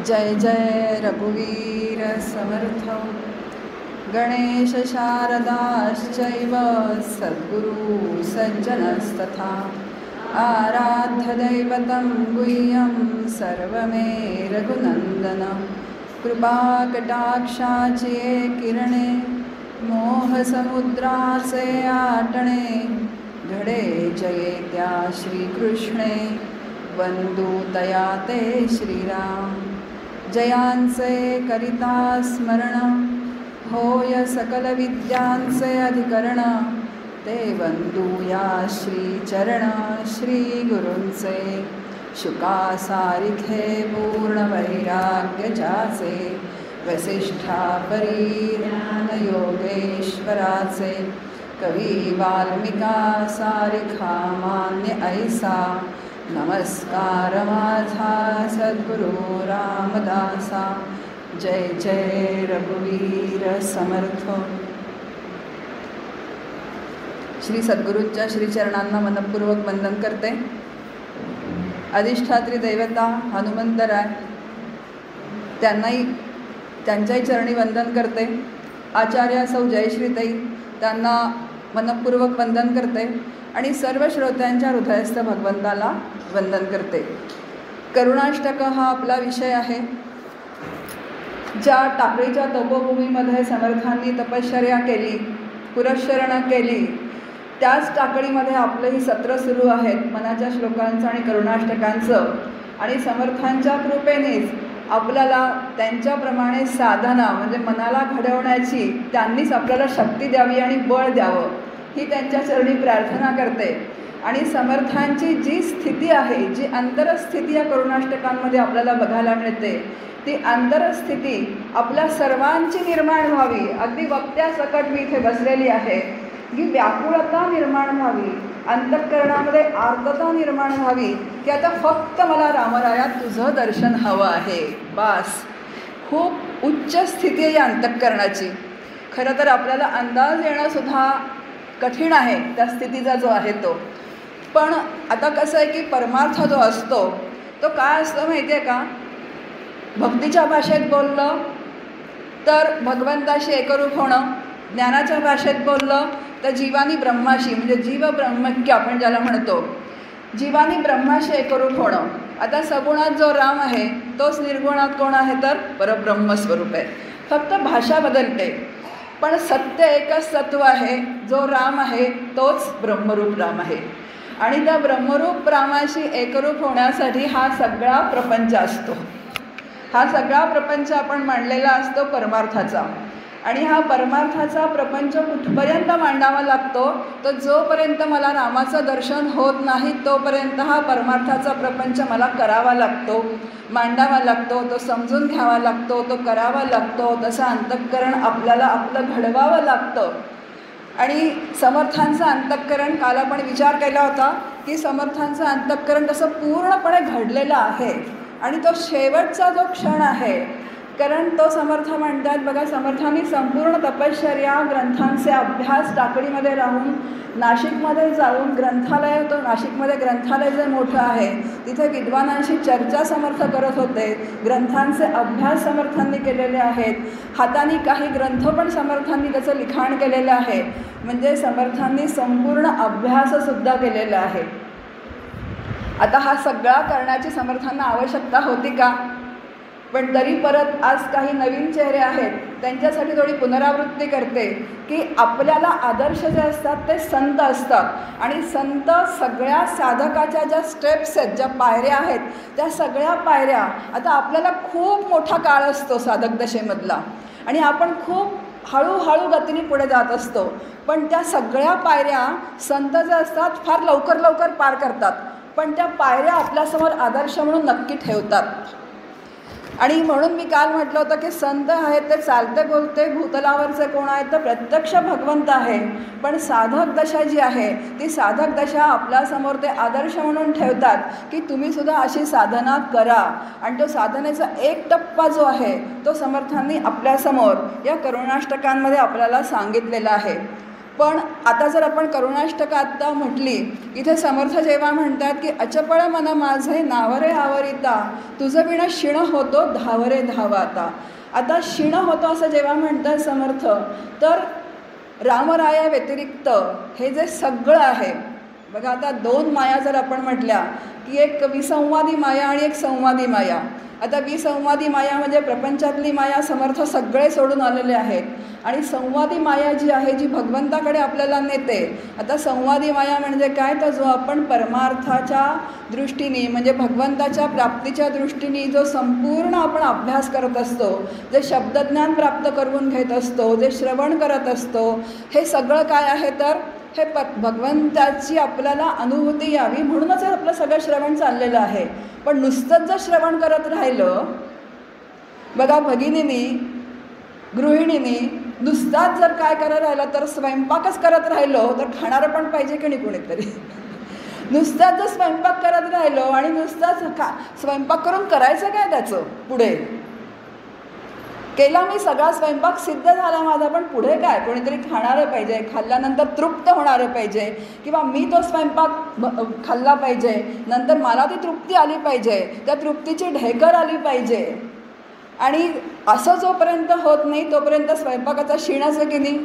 जय जय रघुवीर समर्थ गणेश शारदाश्चैव सद्गुरु सज्जनस्तथा आराध्य दैवतं गुह्यं सर्वमे रघुनंदन कृपाकटाक्षाची किरणे मोहसमुद्राचे आटणे घडे जयेत्या श्रीकृष्णे वंदू तया ते श्रीराम जयांचे करिता स्मरण होय सकल विद्यांचे अधिकरण ते वंदूया श्रीचरण श्री गुरूंचे शुका सारिखे पूर्ण वैराग्य जाचे वसिष्ठा परी ज्ञान योगेश्वराचे कवी वाल्मिका सारिखा मान्य ऐसा नमस्कार माझा सद्गुरु रामदासा जय जय रघुवीर समर्थ. श्री सद्गुरूंच्या श्रीचरणांना मनपूर्वक वंदन करते. अधिष्ठात्री दैवता हनुमंतराय त्यांच्याही चरणी वंदन करते. आचार्य सौ जयश्रीताई त्यांना मनपूर्वक वंदन करते आणि सर्व श्रोत्यांच्या हृदयस्थ भगवंताला वंदन करते. करुणाष्टक हा आपला विषय आहे. ज्या टाकळीच्या तपोभूमीमध्ये समर्थांनी तपश्चर्या केली, पुरश्चरण केली, त्याच टाकळीमध्ये आपलंही सत्र सुरू आहेत मनाच्या श्लोकांचं आणि करुणाष्टकांचं. आणि समर्थांच्या कृपेनेच आपल्याला त्यांच्याप्रमाणे साधना म्हणजे मनाला घडवण्याची त्यांनीच आपल्याला शक्ती द्यावी आणि बळ द्यावं ही त्यांच्या चरणी प्रार्थना करते. आणि समर्थांची जी स्थिती आहे, जी अंतरस्थिती या करुणाष्टकांमध्ये आपल्याला बघायला मिळते, ती अंतरस्थिती आपल्या सर्वांची निर्माण व्हावी. अगदी वक्त्यासकट मी इथे बसलेली आहे की व्याकुळता निर्माण व्हावी, अंतःकरणामध्ये आर्तता निर्माण व्हावी की आता फक्त मला रामराया तुझं दर्शन हवं आहे, बास. खूप उच्च स्थिती आहे या अंतःकरणाची. खरं तर आपल्याला अंदाज येणंसुद्धा कठीण आहे त्या स्थितीचा जो आहे तो. पण आता कसं आहे की परमार्थ जो असतो तो काय असतो माहिती आहे का? भक्तीच्या भाषेत बोललं तर भगवंताशी एकरूप होणं, ज्ञानाच्या भाषेत बोललं तर जीवानी ब्रह्माशी म्हणजे जीव ब्रह्मक्य आपण ज्याला म्हणतो, जीवानी ब्रह्माशी एकरूप होणं. आता सगुणात जो राम आहे तोच निर्गुणात कोण आहे तर परब्रह्मस्वरूप आहे. फक्त भाषा बदलते पण सत्य एकच तत्व आहे. जो राम आहे तोच ब्रह्मरूप राम आहे. आणि त्या ब्रह्मरूप रामाशी एकरूप होण्यासाठी हा सगळा प्रपंच असतो. हा सगळा प्रपंच आपण मांडलेला असतो परमार्थाचा. आणि हा परमार्थाचा प्रपंच कुठपर्यंत मांडावा लागतो तर जोपर्यंत मला रामाचं दर्शन होत नाही तोपर्यंत हा परमार्थाचा प्रपंच मला करावा लागतो, मांडावा लागतो, तो समजून घ्यावा लागतो, तो करावा लागतो. तसं अंतःकरण आपल्याला आपलं घडवावं लागतं. आणि समर्थांचं अंतःकरण काल आपण विचार केला होता की समर्थांचं अंतःकरण तसं पूर्णपणे घडलेलं आहे. आणि तो शेवटचा जो क्षण आहे, कारण तो समर्थ म्हणतात बघा, समर्थांनी संपूर्ण तपश्चर्या, ग्रंथांचे अभ्यास टाकळीमध्ये राहून नाशिकमध्ये जाऊन ग्रंथालय, तो नाशिकमध्ये ग्रंथालय जे मोठं आहे तिथे विद्वानांशी चर्चा समर्थ करत होते. ग्रंथांचे अभ्यास समर्थांनी केलेले आहेत. हाताने काही ग्रंथ पण समर्थांनी त्याचं लिखाण केलेलं आहे. म्हणजे समर्थांनी संपूर्ण अभ्याससुद्धा केलेला आहे. आता हा सगळा करण्याची समर्थांना आवश्यकता होती का? पण तरी परत आज काही नवीन चेहरे आहेत त्यांच्यासाठी थोडी पुनरावृत्ती करते की आपल्याला आदर्श जे असतात ते संत असतात. आणि संत सगळ्या साधकाच्या ज्या स्टेप्स आहेत, ज्या पायऱ्या आहेत, त्या सगळ्या पायऱ्या आता आपल्याला खूप मोठा काळ असतो साधक दशेमधला आणि आपण खूप हळूहळू गतीने पुढे जात असतो. पण त्या सगळ्या पायऱ्या संत जे असतात फार लवकर लवकर पार करतात. पण त्या पायऱ्या आपल्यासमोर आदर्श म्हणून नक्की ठेवतात. आणि म्हणून मी काल म्हटलं होतं की संत आहेत ते चालते बोलते भूतलावरचे कोण आहेत तर प्रत्यक्ष भगवंत आहे. पण साधक दशा जी आहे ती साधक दशा आपल्यासमोर ते आदर्श म्हणून ठेवतात की तुम्हीसुद्धा अशी साधना करा. आणि तो साधनेचा एक टप्पा जो आहे तो समर्थांनी आपल्यासमोर या करुणाष्टकांमध्ये आपल्याला सांगितलेला आहे. पण आता जर आपण करुणाष्टक आत्ता म्हटली, इथे समर्थ जेव्हा म्हणतात की अचपळ मन माझे नावरे आवरिता, तुझं विणं शिण होतो धावरे धावाता. आता शिण होतो असं जेव्हा म्हणतात समर्थ, तर रामराया व्यतिरिक्त हे जे सगळं आहे बघा, आता दोन माया जर आपण म्हटल्या की एक विसंवादी माया आणि एक संवादी माया. आता विसंवादी माया म्हणजे प्रपंचातली माया समर्थ सगळे सोडून आलेले आहेत, आणि संवादी माया जी आहे जी भगवंताकडे आपल्याला नेते. आता संवादी माया म्हणजे काय, तर जो आपण परमार्थाच्या दृष्टीने म्हणजे भगवंताच्या प्राप्तीच्या दृष्टीने जो संपूर्ण आपण अभ्यास करत असतो, जे शब्दज्ञान प्राप्त करून घेत असतो, जे श्रवण करत असतो, हे सगळं काय आहे तर हे भगवंताची आपल्याला अनुभूती यावी म्हणूनच आपलं सगळं श्रवण चाललेलं आहे. पण नुसतंच जर श्रवण करत राहिलं, बघा भगिनींनी गृहिणींनी नुसताच जर काय करत राहिलं तर स्वयंपाकच करत राहिलो तर खाणारं पण पाहिजे की नाही कोणीतरी. नुसताच जर स्वयंपाक करत राहिलो आणि नुसताच स्वयंपाक करून करायचं काय त्याचं पुढे, केला मी सगळा स्वयंपाक सिद्ध झाला माझा, पण पुढे काय, कोणीतरी खाणारं पाहिजे, खाल्ल्यानंतर तृप्त होणारं पाहिजे, किंवा मी तो स्वयंपाक खाल्ला पाहिजे, नंतर मला ती तृप्ती आली पाहिजे, त्या तृप्तीची ढेकर आली पाहिजे. आणि असं जोपर्यंत होत नाही तोपर्यंत स्वयंपाकाचा क्षीणच आहे की नाही.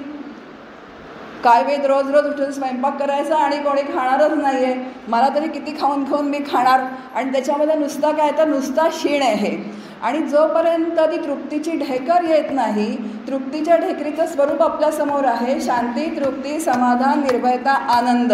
काय वेद रोज रोज उठून स्वयंपाक करायचा आणि कोणी खाणारच नाही आहे, मला तरी किती खाऊन खाऊन मी खाणार, आणि त्याच्यामध्ये नुसता काय तर नुसता क्षीण आहे. आणि जोपर्यंत ती तृप्तीची ढेकर येत नाही, तृप्तीच्या ढेकरीचं स्वरूप आपल्यासमोर आहे शांती, तृप्ती, समाधान, निर्भयता, आनंद,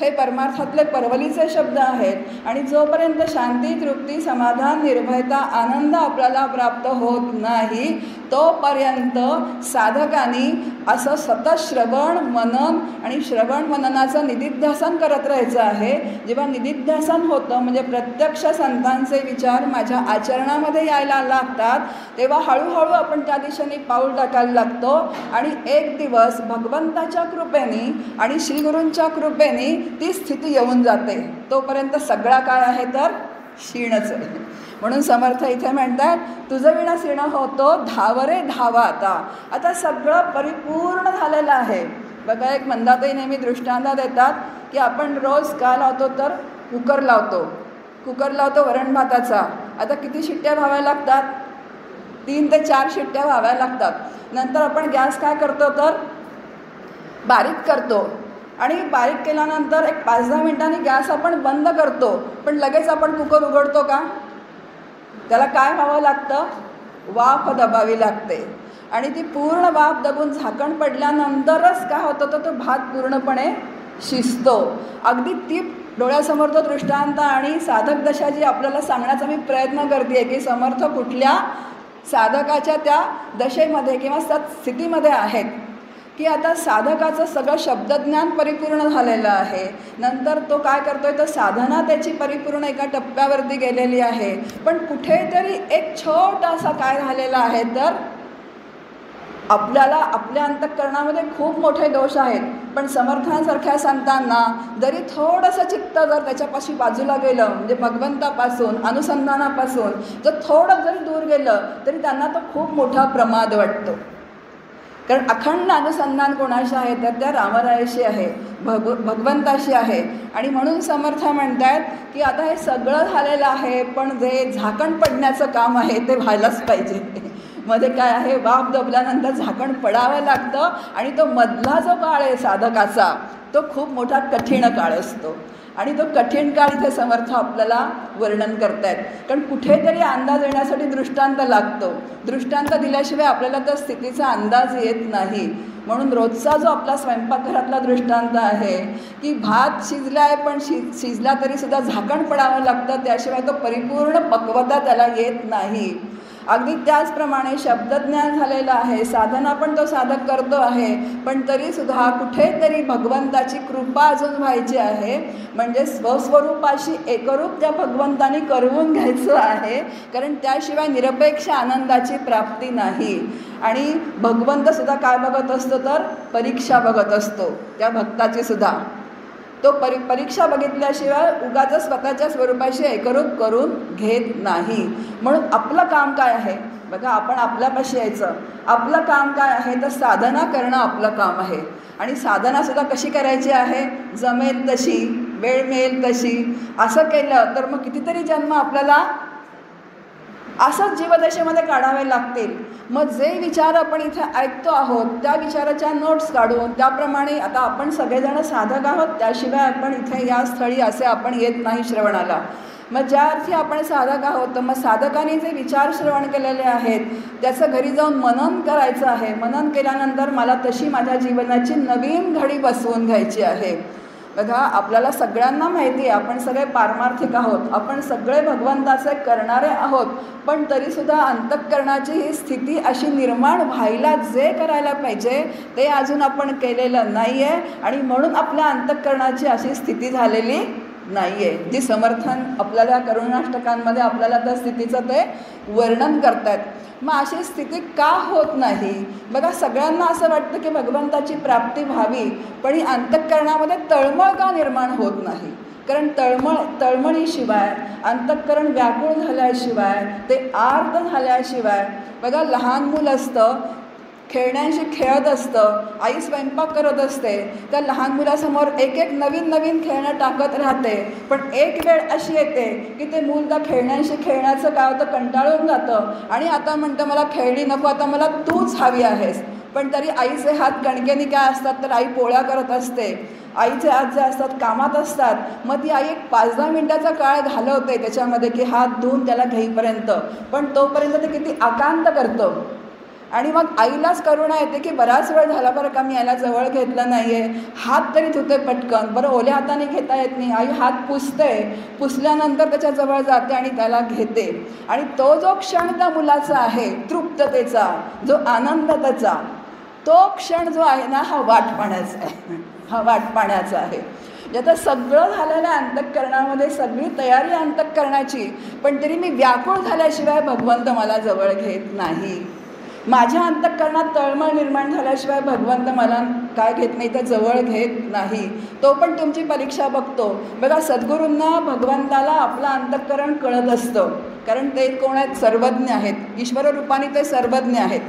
हे परमार्थातले परवलीचे शब्द आहेत. आणि जोपर्यंत शांती, तृप्ती, समाधान, निर्भयता, आनंद आपल्याला प्राप्त होत नाही तोपर्यंत साधकांनी असं सतत श्रवण मनन आणि श्रवण मननाचं निधिध्यासन करत राहायचं आहे. जेव्हा निधिध्यासन होतं म्हणजे प्रत्यक्ष संतांचे विचार माझ्या आचरणामध्ये यायला लागतात, तेव्हा हळूहळू आपण त्या दिशेने पाऊल टाकायला लागतो. आणि एक दिवस भगवंताच्या कृपेने आणि श्रीगुरूंच्या कृपेने ती स्थिती येऊन जाते. तोपर्यंत सगळा काय आहे तर क्षीणच आहे. म्हणून समर्थ इथे म्हणतात तुझं विणं क्षीण होतो धावरे धावा आता. आता सगळं परिपूर्ण झालेलं आहे. बघा, एक मंदाताई नेहमी दृष्टांत देतात की आपण रोज काय लावतो तर कुकर लावतो वरण भाताचा. आता किती शिट्ट्या व्हाव्या लागतात, 3 ते 4 शिट्ट्या व्हाव्या लागतात. नंतर आपण गॅस काय करतो तर बारीक करतो, आणि बारीक केल्यानंतर एक 5-10 मिनिटांनी गॅस आपण बंद करतो, पण लगेच आपण कुकर उघडतो का, त्याला काय व्हावं लागतं, वाफ दबावी लागते. आणि ती पूर्ण वाफ दबून झाकण पडल्यानंतरच काय होतं तर तो भात पूर्णपणे शिजतो. अगदी ती डोळ्यासमोर तो दृष्टांत आणि साधक दशा जी आपल्याला सांगण्याचा मी प्रयत्न करते की समर्थ कुठल्या साधकाच्या त्या दशेमध्ये किंवा स्थितीमध्ये आहेत की आता साधकाचं सगळं शब्दज्ञान परिपूर्ण झालेलं आहे. नंतर तो काय करतोय तर साधना त्याची परिपूर्ण एका टप्प्यावरती गेलेली आहे, पण कुठेतरी एक छोटासा काय झालेला आहे तर आपल्याला आपल्या अंतःकरणामध्ये खूप मोठे दोष आहेत. पण समर्थांसारख्या संतांना जरी थोडंसं चित्त जर त्याच्यापाशी बाजूला गेलं म्हणजे भगवंतापासून अनुसंधानापासून जर थोडं जरी दूर गेलं तरी त्यांना तो खूप मोठा प्रमाद वाटतो. कारण अखंड अनुसंधान कोणाशी आहे तर त्या रामरायाशी आहे, भगवंताशी आहे. आणि म्हणून समर्थ म्हणतात की आता हे सगळं झालेलं आहे, पण जे झाकण पडण्याचं काम आहे ते व्हायलाच पाहिजे. मध्ये काय आहे, वाफ दबल्यानंतर झाकण पडावं लागतं, आणि तो मधला जो काळ आहे साधकाचा तो खूप मोठा कठीण काळ असतो. आणि तो कठीण काळ इथे समर्थ आपल्याला वर्णन करतायत. कारण कुठेतरी अंदाज येण्यासाठी दृष्टांत लागतो. दृष्टांत दिल्याशिवाय आपल्याला त्या स्थितीचा अंदाज येत नाही. म्हणून रोजचा जो आपला स्वयंपाकघरातला दृष्टांत आहे की भात शिजला आहे, पण शिजला तरीसुद्धा झाकण पडावं लागतं, त्याशिवाय तो परिपूर्ण पक्वता त्याला येत नाही. अगदी त्याचप्रमाणे शब्दज्ञान झालेलं आहे, साधना पण तो साधक करतो आहे, पण तरीसुद्धा कुठेतरी भगवंताची कृपा अजून व्हायची आहे. म्हणजे स्वस्वरूपाशी एकरूप त्या भगवंतानी करवून घ्यायचं आहे, कारण त्याशिवाय निरपेक्ष आनंदाची प्राप्ती नाही. आणि भगवंतसुद्धा काय बघत असतो तर परीक्षा बघत असतो त्या भक्ताची सुद्धा. तो परीक्षा बघितल्याशिवाय उगाच स्वतःच्या स्वरूपाशी एकरूप करून घेत नाही. म्हणून आपलं काम काय आहे बघा, आपण आपल्यापाशी यायचं. आपलं काम काय आहे तर साधना करणं आपलं काम आहे. आणि साधनासुद्धा कशी करायची आहे, जमेल तशी, वेळ मिळेल तशी. असं केलं तर मग कितीतरी जन्म आपल्याला असंच जीवदशेमध्ये काढावे लागतील. मग जे विचार आपण इथे ऐकतो आहोत त्या विचाराच्या नोट्स काढून त्याप्रमाणे, आता आपण सगळेजण साधक आहोत, त्याशिवाय आपण इथे या स्थळी असे आपण येत नाही श्रवणाला. मग ज्या अर्थी आपण साधक आहोत तर मग साधकाने जे विचार श्रवण केलेले आहेत त्याचं घरी जाऊन मनन करायचं आहे. मनन केल्यानंतर मला तशी माझ्या जीवनाची नवीन घडी बसवून घ्यायची आहे. बघा, आपल्याला सगळ्यांना माहिती आहे आपण सगळे पारमार्थिक आहोत, आपण सगळे भगवंताचे करणारे आहोत. पण तरीसुद्धा अंतःकरणाची ही स्थिती अशी निर्माण व्हायला जे करायला पाहिजे ते अजून आपण केलेलं नाही आहे. आणि म्हणून आपल्या अंतःकरणाची अशी स्थिती झालेली नाही आहे, जी समर्थन आपल्याला करुणाष्टकांमध्ये आपल्याला त्या स्थितीचं ते वर्णन करतात. मग अशी स्थिती का होत नाही बघा, सगळ्यांना असं वाटतं की भगवंताची प्राप्ती व्हावी, पण ही अंतःकरणामध्ये तळमळ का निर्माण होत नाही. कारण तळमळीशिवाय, अंतःकरण व्याकुळ झाल्याशिवाय, ते आर्त झाल्याशिवाय, बघा लहान मूल असतं, खेळण्यांशी खेळत असतं, आई स्वयंपाक करत असते, त्या लहान मुलासमोर एक एक नवीन नवीन खेळणं टाकत राहते. पण एक वेळ अशी येते की ते मूल त्या खेळण्यांशी खेळण्याचं काय होतं, कंटाळून जातं आणि आता म्हणतं मला खेळणी नको, आता मला तूच हवी आहेस. पण तरी आईचे हात कणकेनी काय असतात तर आई पोळ्या करत असते, आईचे हात जे असतात कामात असतात. मग ती आई एक 5-10 मिनिटाचा काळ घालवते त्याच्यामध्ये की हात धुवून त्याला घेईपर्यंत, पण तोपर्यंत ते किती आकांत करतं. आणि मग आईलाच करुणा येते की बराच वेळ झाला बरं का मी याला जवळ घेतलं नाही आहे, हात तरी धुते पटकन, बरं ओल्या हाताने घेता येत नाही, आई हात पुसते, पुसल्यानंतर त्याच्याजवळ जाते आणि त्याला घेते. आणि तो जो क्षण त्या मुलाचा आहे तृप्ततेचा, जो आनंद त्याचा, तो क्षण जो आहे ना हा वाटपाण्याचा आहे, हा वाटपाण्याचा आहे. आता सगळं झालेलं अंतःकरणामध्ये सगळी तयारी अंतःकरणाची, पण तरी मी व्याकुळ झाल्याशिवाय भगवंत मला जवळ घेत नाही. माझ्या अंतःकरणात तळमळ निर्माण झाल्याशिवाय भगवंत मला काय घेत नाही तर जवळ घेत नाही. तो पण तुमची परीक्षा बघतो. बघा, सद्गुरूंना भगवंताला आपलं अंतःकरण कळत असतं, कारण ते कोण आहेत, सर्वज्ञ आहेत, ईश्वर रूपाने ते सर्वज्ञ आहेत.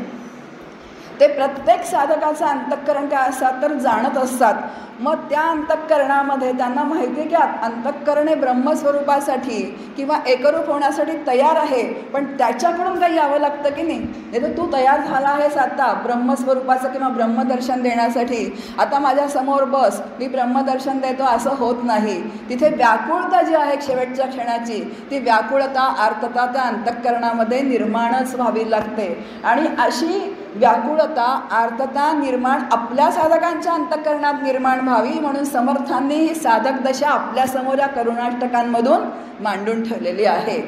ते प्रत्येक साधकाचं अंतःकरण काय असतात तर जाणत असतात. मग त्या अंतःकरणामध्ये त्यांना माहिती आहे की अंतःकरण हे ब्रह्मस्वरूपासाठी किंवा एकरूप होण्यासाठी तयार आहे, पण त्याच्याकडून काही यावं लागतं की नाही. नाही तर तू तयार झाला आहेस आता ब्रह्मस्वरूपाचं किंवा ब्रह्मदर्शन देण्यासाठी, आता माझ्यासमोर बस, मी ब्रह्मदर्शन देतो, असं होत नाही. तिथे व्याकुळता जी आहे शेवटच्या क्षणाची, ती व्याकुळता, आर्तता त्या अंतःकरणामध्ये निर्माणच व्हावी लागते. आणि अशी व्याकुळता, आर्तता निर्माण आपल्या साधकांच्या अंतःकरणात निर्माण व्हावी म्हणून समर्थांनी ही साधक दशा आपल्यासमोर या करुणाष्टकांमधून मांडून ठेवलेली आहे.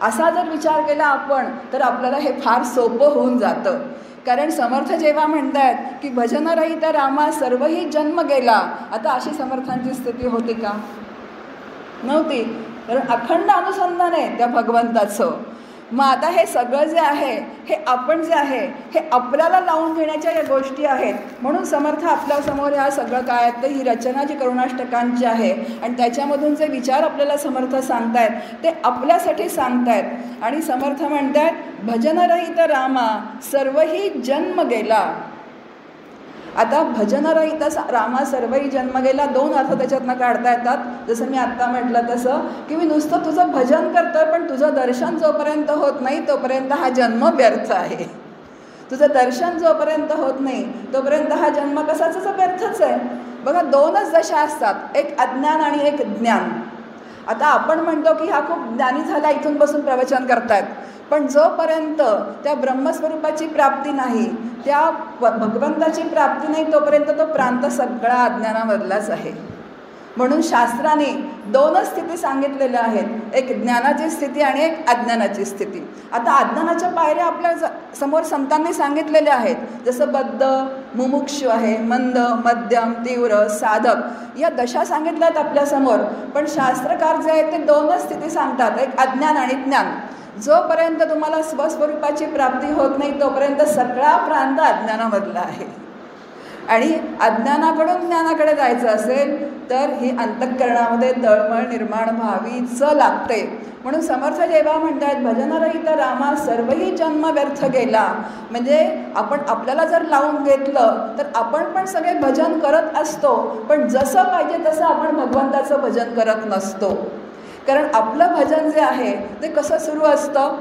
असा जर विचार केला आपण तर आपल्याला हे फार सोपं होऊन जातं. कारण समर्थ जेव्हा म्हणतात की भजनरहित रामा सर्वही जन्म गेला, आता अशी समर्थांची स्थिती होती का? नव्हती. कारण अखंड अनुसंधान आहे त्या भगवंताचं. मग आता हे सगळं जे आहे, हे आपण जे आहे, हे आपल्याला लावून घेण्याच्या या गोष्टी आहेत. म्हणून समर्थ आपल्यासमोर ह्या सगळं काय आहे तर ही रचना जी करुणाष्टकांची आहे आणि त्याच्यामधून जे विचार आपल्याला समर्थ सांगतायत ते आपल्यासाठी सांगतायत. आणि समर्थ म्हणतात भजनरहित रामा सर्वही जन्म गेला. आता भजनरहित रामा सर्वही जन्म गेला, 2 अर्थ त्याच्यातनं काढता येतात. जसं मी आत्ता म्हटलं तसं की मी नुसतं तुझं भजन करतोय, पण तुझं दर्शन जोपर्यंत होत नाही तोपर्यंत हा जन्म व्यर्थ आहे. तुझं दर्शन जोपर्यंत होत नाही तोपर्यंत हा जन्म कसाचा व्यर्थच आहे. बघा, 2च दशा असतात, एक अज्ञान आणि एक ज्ञान. आता आपण म्हणतो की हा खूप ज्ञानी झाला, इथून बसून प्रवचन करतायत, पण जोपर्यंत त्या ब्रह्मस्वरूपाची प्राप्ती नाही, त्या भगवंताची प्राप्ती नाही, तोपर्यंत तो प्रांत सगळा अज्ञानामधलाच आहे. म्हणून शास्त्राने 2च स्थिती सांगितलेल्या आहेत, एक ज्ञानाची स्थिती आणि एक अज्ञानाची स्थिती. आता अज्ञानाच्या पायऱ्या आपल्या समोर संतांनी सांगितलेल्या आहेत, जसं बद्ध, मुमुक्षु आहे, मंद, मध्यम, तीव्र, साधक, या दशा सांगितल्या आहेत आपल्यासमोर. पण शास्त्रकार जे आहेत ते 2च स्थिती सांगतात, एक अज्ञान आणि ज्ञान. जोपर्यंत तुम्हाला स्वस्वरूपाची प्राप्ती होत नाही तोपर्यंत सगळा प्रांत अज्ञानामधला आहे. आणि अज्ञानाकडून ज्ञानाकडे जायचं असेल तर ही अंतःकरणामध्ये तळमळ निर्माण व्हावीच लागते. म्हणून समर्थ जेव्हा म्हणतात भजनरहित रामा सर्वही जन्म व्यर्थ गेला, म्हणजे आपण आपल्याला जर लावून घेतलं तर आपण पण सगळे भजन करत असतो, पण जसं पाहिजे तसं आपण भगवंताचं भजन करत नसतो. कारण आपलं भजन जे आहे ते कसं सुरू असतं,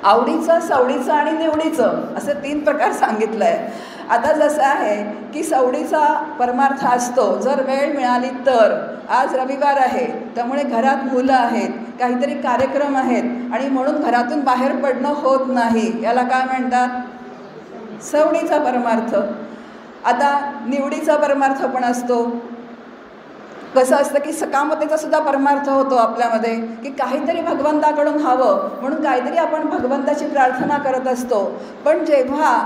आवडीचं, सवडीचं आणि निवडीचं असे 3 प्रकार सांगितलं आहे. आता जसं आहे की सवडीचा परमार्थ असतो, जर वेळ मिळाली तर. आज रविवार आहे त्यामुळे घरात मुलं आहेत, काहीतरी कार्यक्रम आहेत आणि म्हणून घरातून बाहेर पडणं होत नाही, याला काय म्हणतात, सवडीचा परमार्थ. आता निवडीचा परमार्थ पण असतो. कसं असतं की सकामतेचा सुद्धा परमार्थ होतो आपल्यामध्ये, की काहीतरी भगवंताकडून हवं म्हणून काहीतरी आपण भगवंताची प्रार्थना करत असतो. पण जेव्हा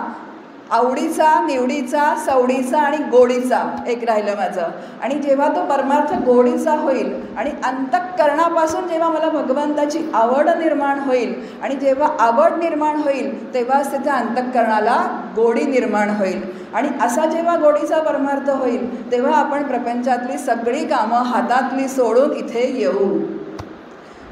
आवडीचा, निवडीचा, सवडीचा आणि गोडीचा एक राहिलं माझं, आणि जेव्हा तो परमार्थ गोडीचा होईल आणि अंतःकरणापासून जेव्हा मला भगवंताची आवड निर्माण होईल आणि जेव्हा आवड निर्माण होईल तेव्हाच तिथे अंतःकरणाला गोडी निर्माण होईल. आणि असा जेव्हा गोडीचा परमार्थ होईल तेव्हा आपण प्रपंचातली सगळी कामं हातातली सोडून इथे येऊ.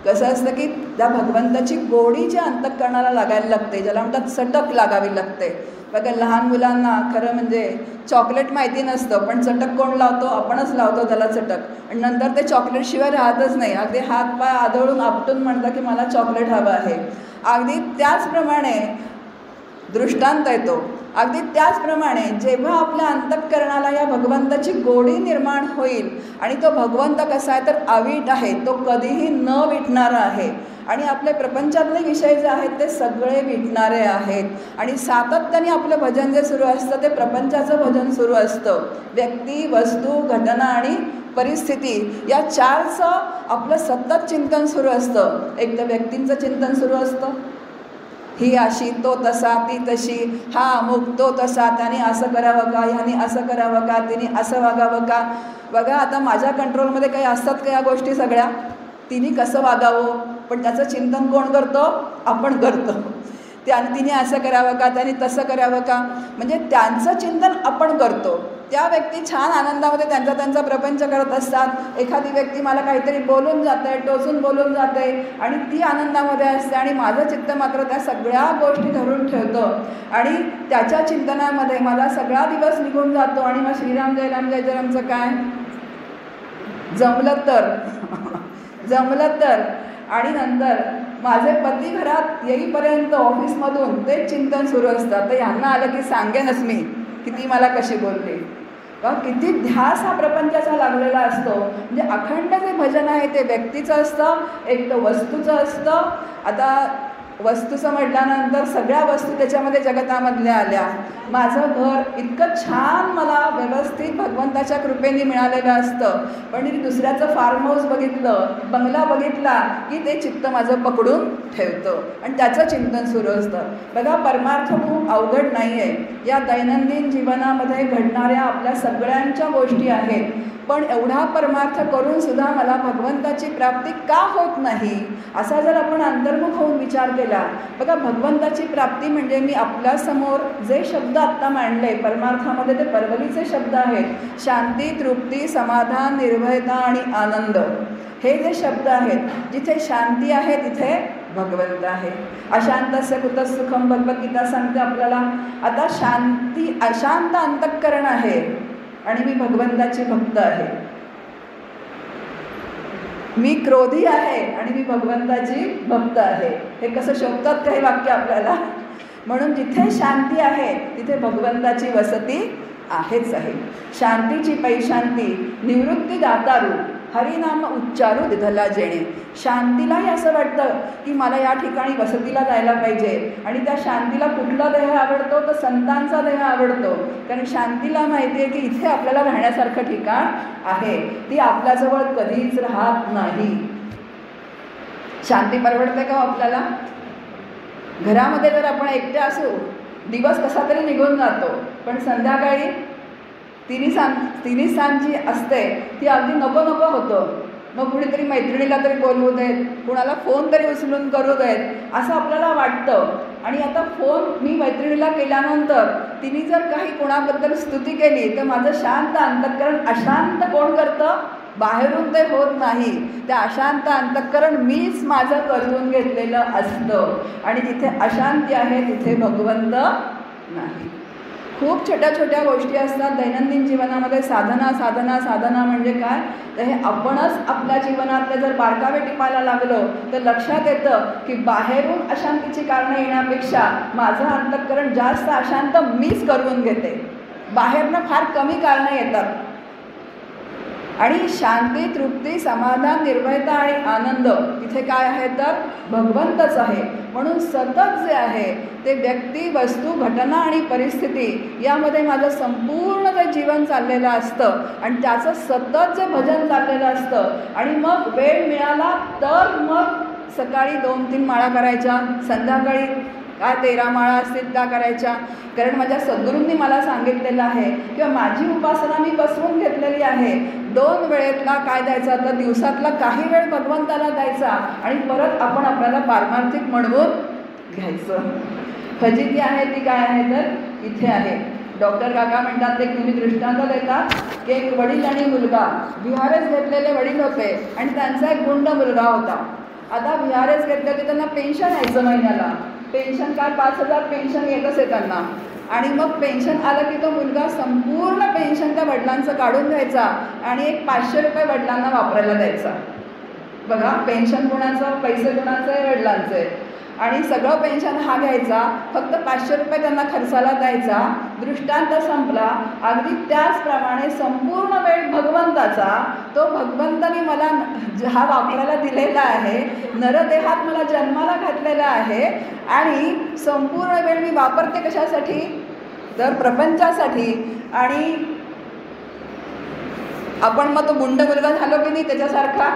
कसं असतं की त्या भगवंताची गोडी ज्या अंतःकरणाला लागायला लागते, ज्याला म्हणतात चटक लागावी लागते. बघा लहान मुलांना खरं म्हणजे चॉकलेट माहिती नसतं, पण चटक कोण लावतो, आपणच लावतो त्याला चटक, आणि नंतर ते चॉकलेटशिवाय राहतच नाही, अगदी हात पाय आदळून आपटून म्हणतं की मला चॉकलेट हवं आहे. अगदी त्याचप्रमाणे दृष्टांत येतो. अगदी त्याचप्रमाणे जेव्हा आपल्या अंतःकरणाला या भगवंताची गोडी निर्माण होईल आणि तो भगवंत कसा आहे तर अवीट आहे, तो कधीही न विटणारा आहे आणि आपले प्रपंचातले विषय जे आहेत ते सगळे विटणारे आहेत. आणि सातत्याने आपलं भजन जे सुरू असतं ते प्रपंचाचं भजन सुरू असतं. व्यक्ती, वस्तू, घटना आणि परिस्थिती या 4चं आपलं सतत चिंतन सुरू असतं. एक तर व्यक्तींचं चिंतन सुरू असतं, ही अशी, तो तसा, ती तशी, हा अमुक, तो तसा, त्याने असं करावं का, ह्याने असं करावं का, तिने असं वागावं का. बघा आता माझ्या कंट्रोलमध्ये काही असतात का या गोष्टी सगळ्या, तिने कसं वागावं, पण त्याचं चिंतन कोण करतो, आपण करतो. तिने असं करावं का, त्याने तसं करावं का, म्हणजे त्यांचं चिंतन आपण करतो. त्या व्यक्ती छान आनंदामध्ये त्यांचा प्रपंच करत असतात. एखादी व्यक्ती मला काहीतरी बोलून जाते, टोचून बोलून जाते आणि ती आनंदामध्ये असते आणि माझं चित्त मात्र त्या सगळ्या गोष्टी धरून ठेवतं आणि त्याच्या चिंतनामध्ये मला सगळा दिवस निघून जातो. आणि मग श्रीराम जय राम जय जय रामचं काय जमलं तर आणि नंतर माझे पती घरात येईपर्यंत ऑफिसमधून ते चिंतन सुरू असतं. तर यांना आलं की सांगेनच मी की ती मला कशी बोलली. किती ध्यास हा प्रपंचाचा लागलेला असतो. म्हणजे अखंड जे भजन आहे ते व्यक्तीचं असतं, एक तर वस्तूचं असतं. आता वस्तूचं म्हटल्यानंतर सगळ्या वस्तू त्याच्यामध्ये जगतामधल्या आल्या. माझं घर इतकं छान मला व्यवस्थित भगवंताच्या कृपेने मिळालेलं असतं, पण मी दुसऱ्याचं फार्म हाऊस बघितलं, बंगला बघितला की ते चित्त माझं पकडून ठेवतं आणि त्याचं चिंतन सुरू असतं. बघा परमार्थ खूप अवघड नाही आहे. या दैनंदिन जीवनामध्ये घडणाऱ्या आपल्या सगळ्यांच्या गोष्टी आहेत, पण एवढा परमार्थ करून सुद्धा मला भगवंताची प्राप्ती का होत नाही, असा जर आपण अंतर्मुख होऊन विचार केला. बघा भगवंताची प्राप्ती म्हणजे मी आपल्यासमोर जे शब्द आत्ता मांडले परमार्थामध्ये ते परवलीचे शब्द आहेत. शांती, तृप्ती, समाधान, निर्भयता आणि आनंद हे जे शब्द आहेत. जिथे शांती आहे तिथे भगवंत आहे. अशांतस्य कुतः सुखम भगवद्गीता सांगते आपल्याला. आता शांती, अशांत अंतःकरण आहे आणि मी भगवंताची भक्त आहे. मी क्रोधी आहे आणि मी भगवंताची भक्त आहे. हे कसं शोधतात काही वाक्य आपल्याला. म्हणून जिथे शांती आहे तिथे भगवंताची वसती आहेच आहे. शांतीची पैशांती, निवृत्ती दातारू, हरिनाम उच्चारू दिधला जेणे. शांतीलाही असं वाटतं की मला या ठिकाणी वसतीला जायला पाहिजे आणि त्या शांतीला कुठला देह आवडतो तर संतांचा देह आवडतो. कारण शांतीला माहिती आहे की इथे आपल्याला राहण्यासारखं ठिकाण आहे, ती आपल्याजवळ कधीच राहत नाही. शांती परवडते का आपल्याला? घरामध्ये जर आपण एकटे असू दिवस कसा तरी निघून जातो, पण संध्याकाळी तिन्ही सांज जी असते ती अगदी नको नको होतं. मग कुणीतरी मैत्रिणीला तरी बोलवू देत, कुणाला फोन तरी उचलून करू देत असं आपल्याला वाटतं. आणि आता फोन मी मैत्रिणीला केल्यानंतर तिने जर काही कोणाबद्दल स्तुती केली तर माझं शांत अंतःकरण अशांत कोण करतं? बाहेरून ते होत नाही. त्या अशांत अंतःकरण मीच माझं करून घेतलेलं असतं. आणि जिथे अशांती आहे तिथे भगवंत नाही. खूप छोट्या छोट्या गोष्टी असतात दैनंदिन जीवनामध्ये. साधना साधना साधना म्हणजे काय? तर हे आपणच आपल्या जीवनातले जर बारकावे टिपायला लागलो तर लक्षात येतं की बाहेरून अशांतीची कारणं येण्यापेक्षा माझं अंतःकरण जास्त अशांत मीच करून घेते. बाहेरनं फार कमी कारणं येतात. आणि शांती, तृप्ती, समाधान, निर्भयता आणि आनंद तिथे काय आहे? तर भगवंतच आहे. म्हणून सतत जे आहे ते व्यक्ती, वस्तू, घटना आणि परिस्थिती यामध्ये माझं संपूर्ण जे जीवन चाललेलं असतं आणि त्याचं सतत जे भजन चाललेलं असतं. आणि मग वेळ मिळाला तर मग सकाळी 2-3 माळा करायच्या, संध्याकाळी काय 13 माळा असतील त्या करायच्या. कारण माझ्या सद्गुरूंनी मला सांगितलेलं आहे किंवा माझी उपासना मी बसवून घेतलेली आहे. 2 वेळेतला काय द्यायचा? तर दिवसातला काही वेळ भगवंताला द्यायचा आणि परत आपण आपल्याला पारमार्थिक म्हणवून घ्यायचं. फजिती आहे ती काय आहे? तर इथे आहे. डॉक्टर काका म्हणतात ते तुम्ही दृष्टांत देतात की एक वडील आणि मुलगा, विहारेच घेतलेले वडील होते आणि त्यांचा एक गुंड मुलगा होता. आता विहारेच घेतले की त्यांना पेन्शन यायचं महिन्याला. पेन्शन काय 5,000 पेन्शन येत असे त्यांना. आणि मग पेन्शन आलं की तो मुलगा संपूर्ण पेन्शन त्या वडिलांचं काढून घ्यायचा आणि एक 500 रुपये वडिलांना वापरायला द्यायचा. बघा, पेन्शन कुणाचं? पैसे कुणाचं आहे? वडिलांचे. आणि सगळं पेन्शन हा घ्यायचा, फक्त 500 रुपये त्यांना खर्चाला द्यायचा. दृष्टांत संपला. अगदी त्याचप्रमाणे संपूर्ण वेळ भगवंताचा. तो भगवंताने मला हा वापरायला दिलेला आहे, नरदेहात मला जन्माला घातलेला आहे आणि संपूर्ण वेळ मी वापरते कशासाठी? तर प्रपंचासाठी. आणि आपण मग तो गुंड मुलगा झालो की नाही त्याच्यासारखा.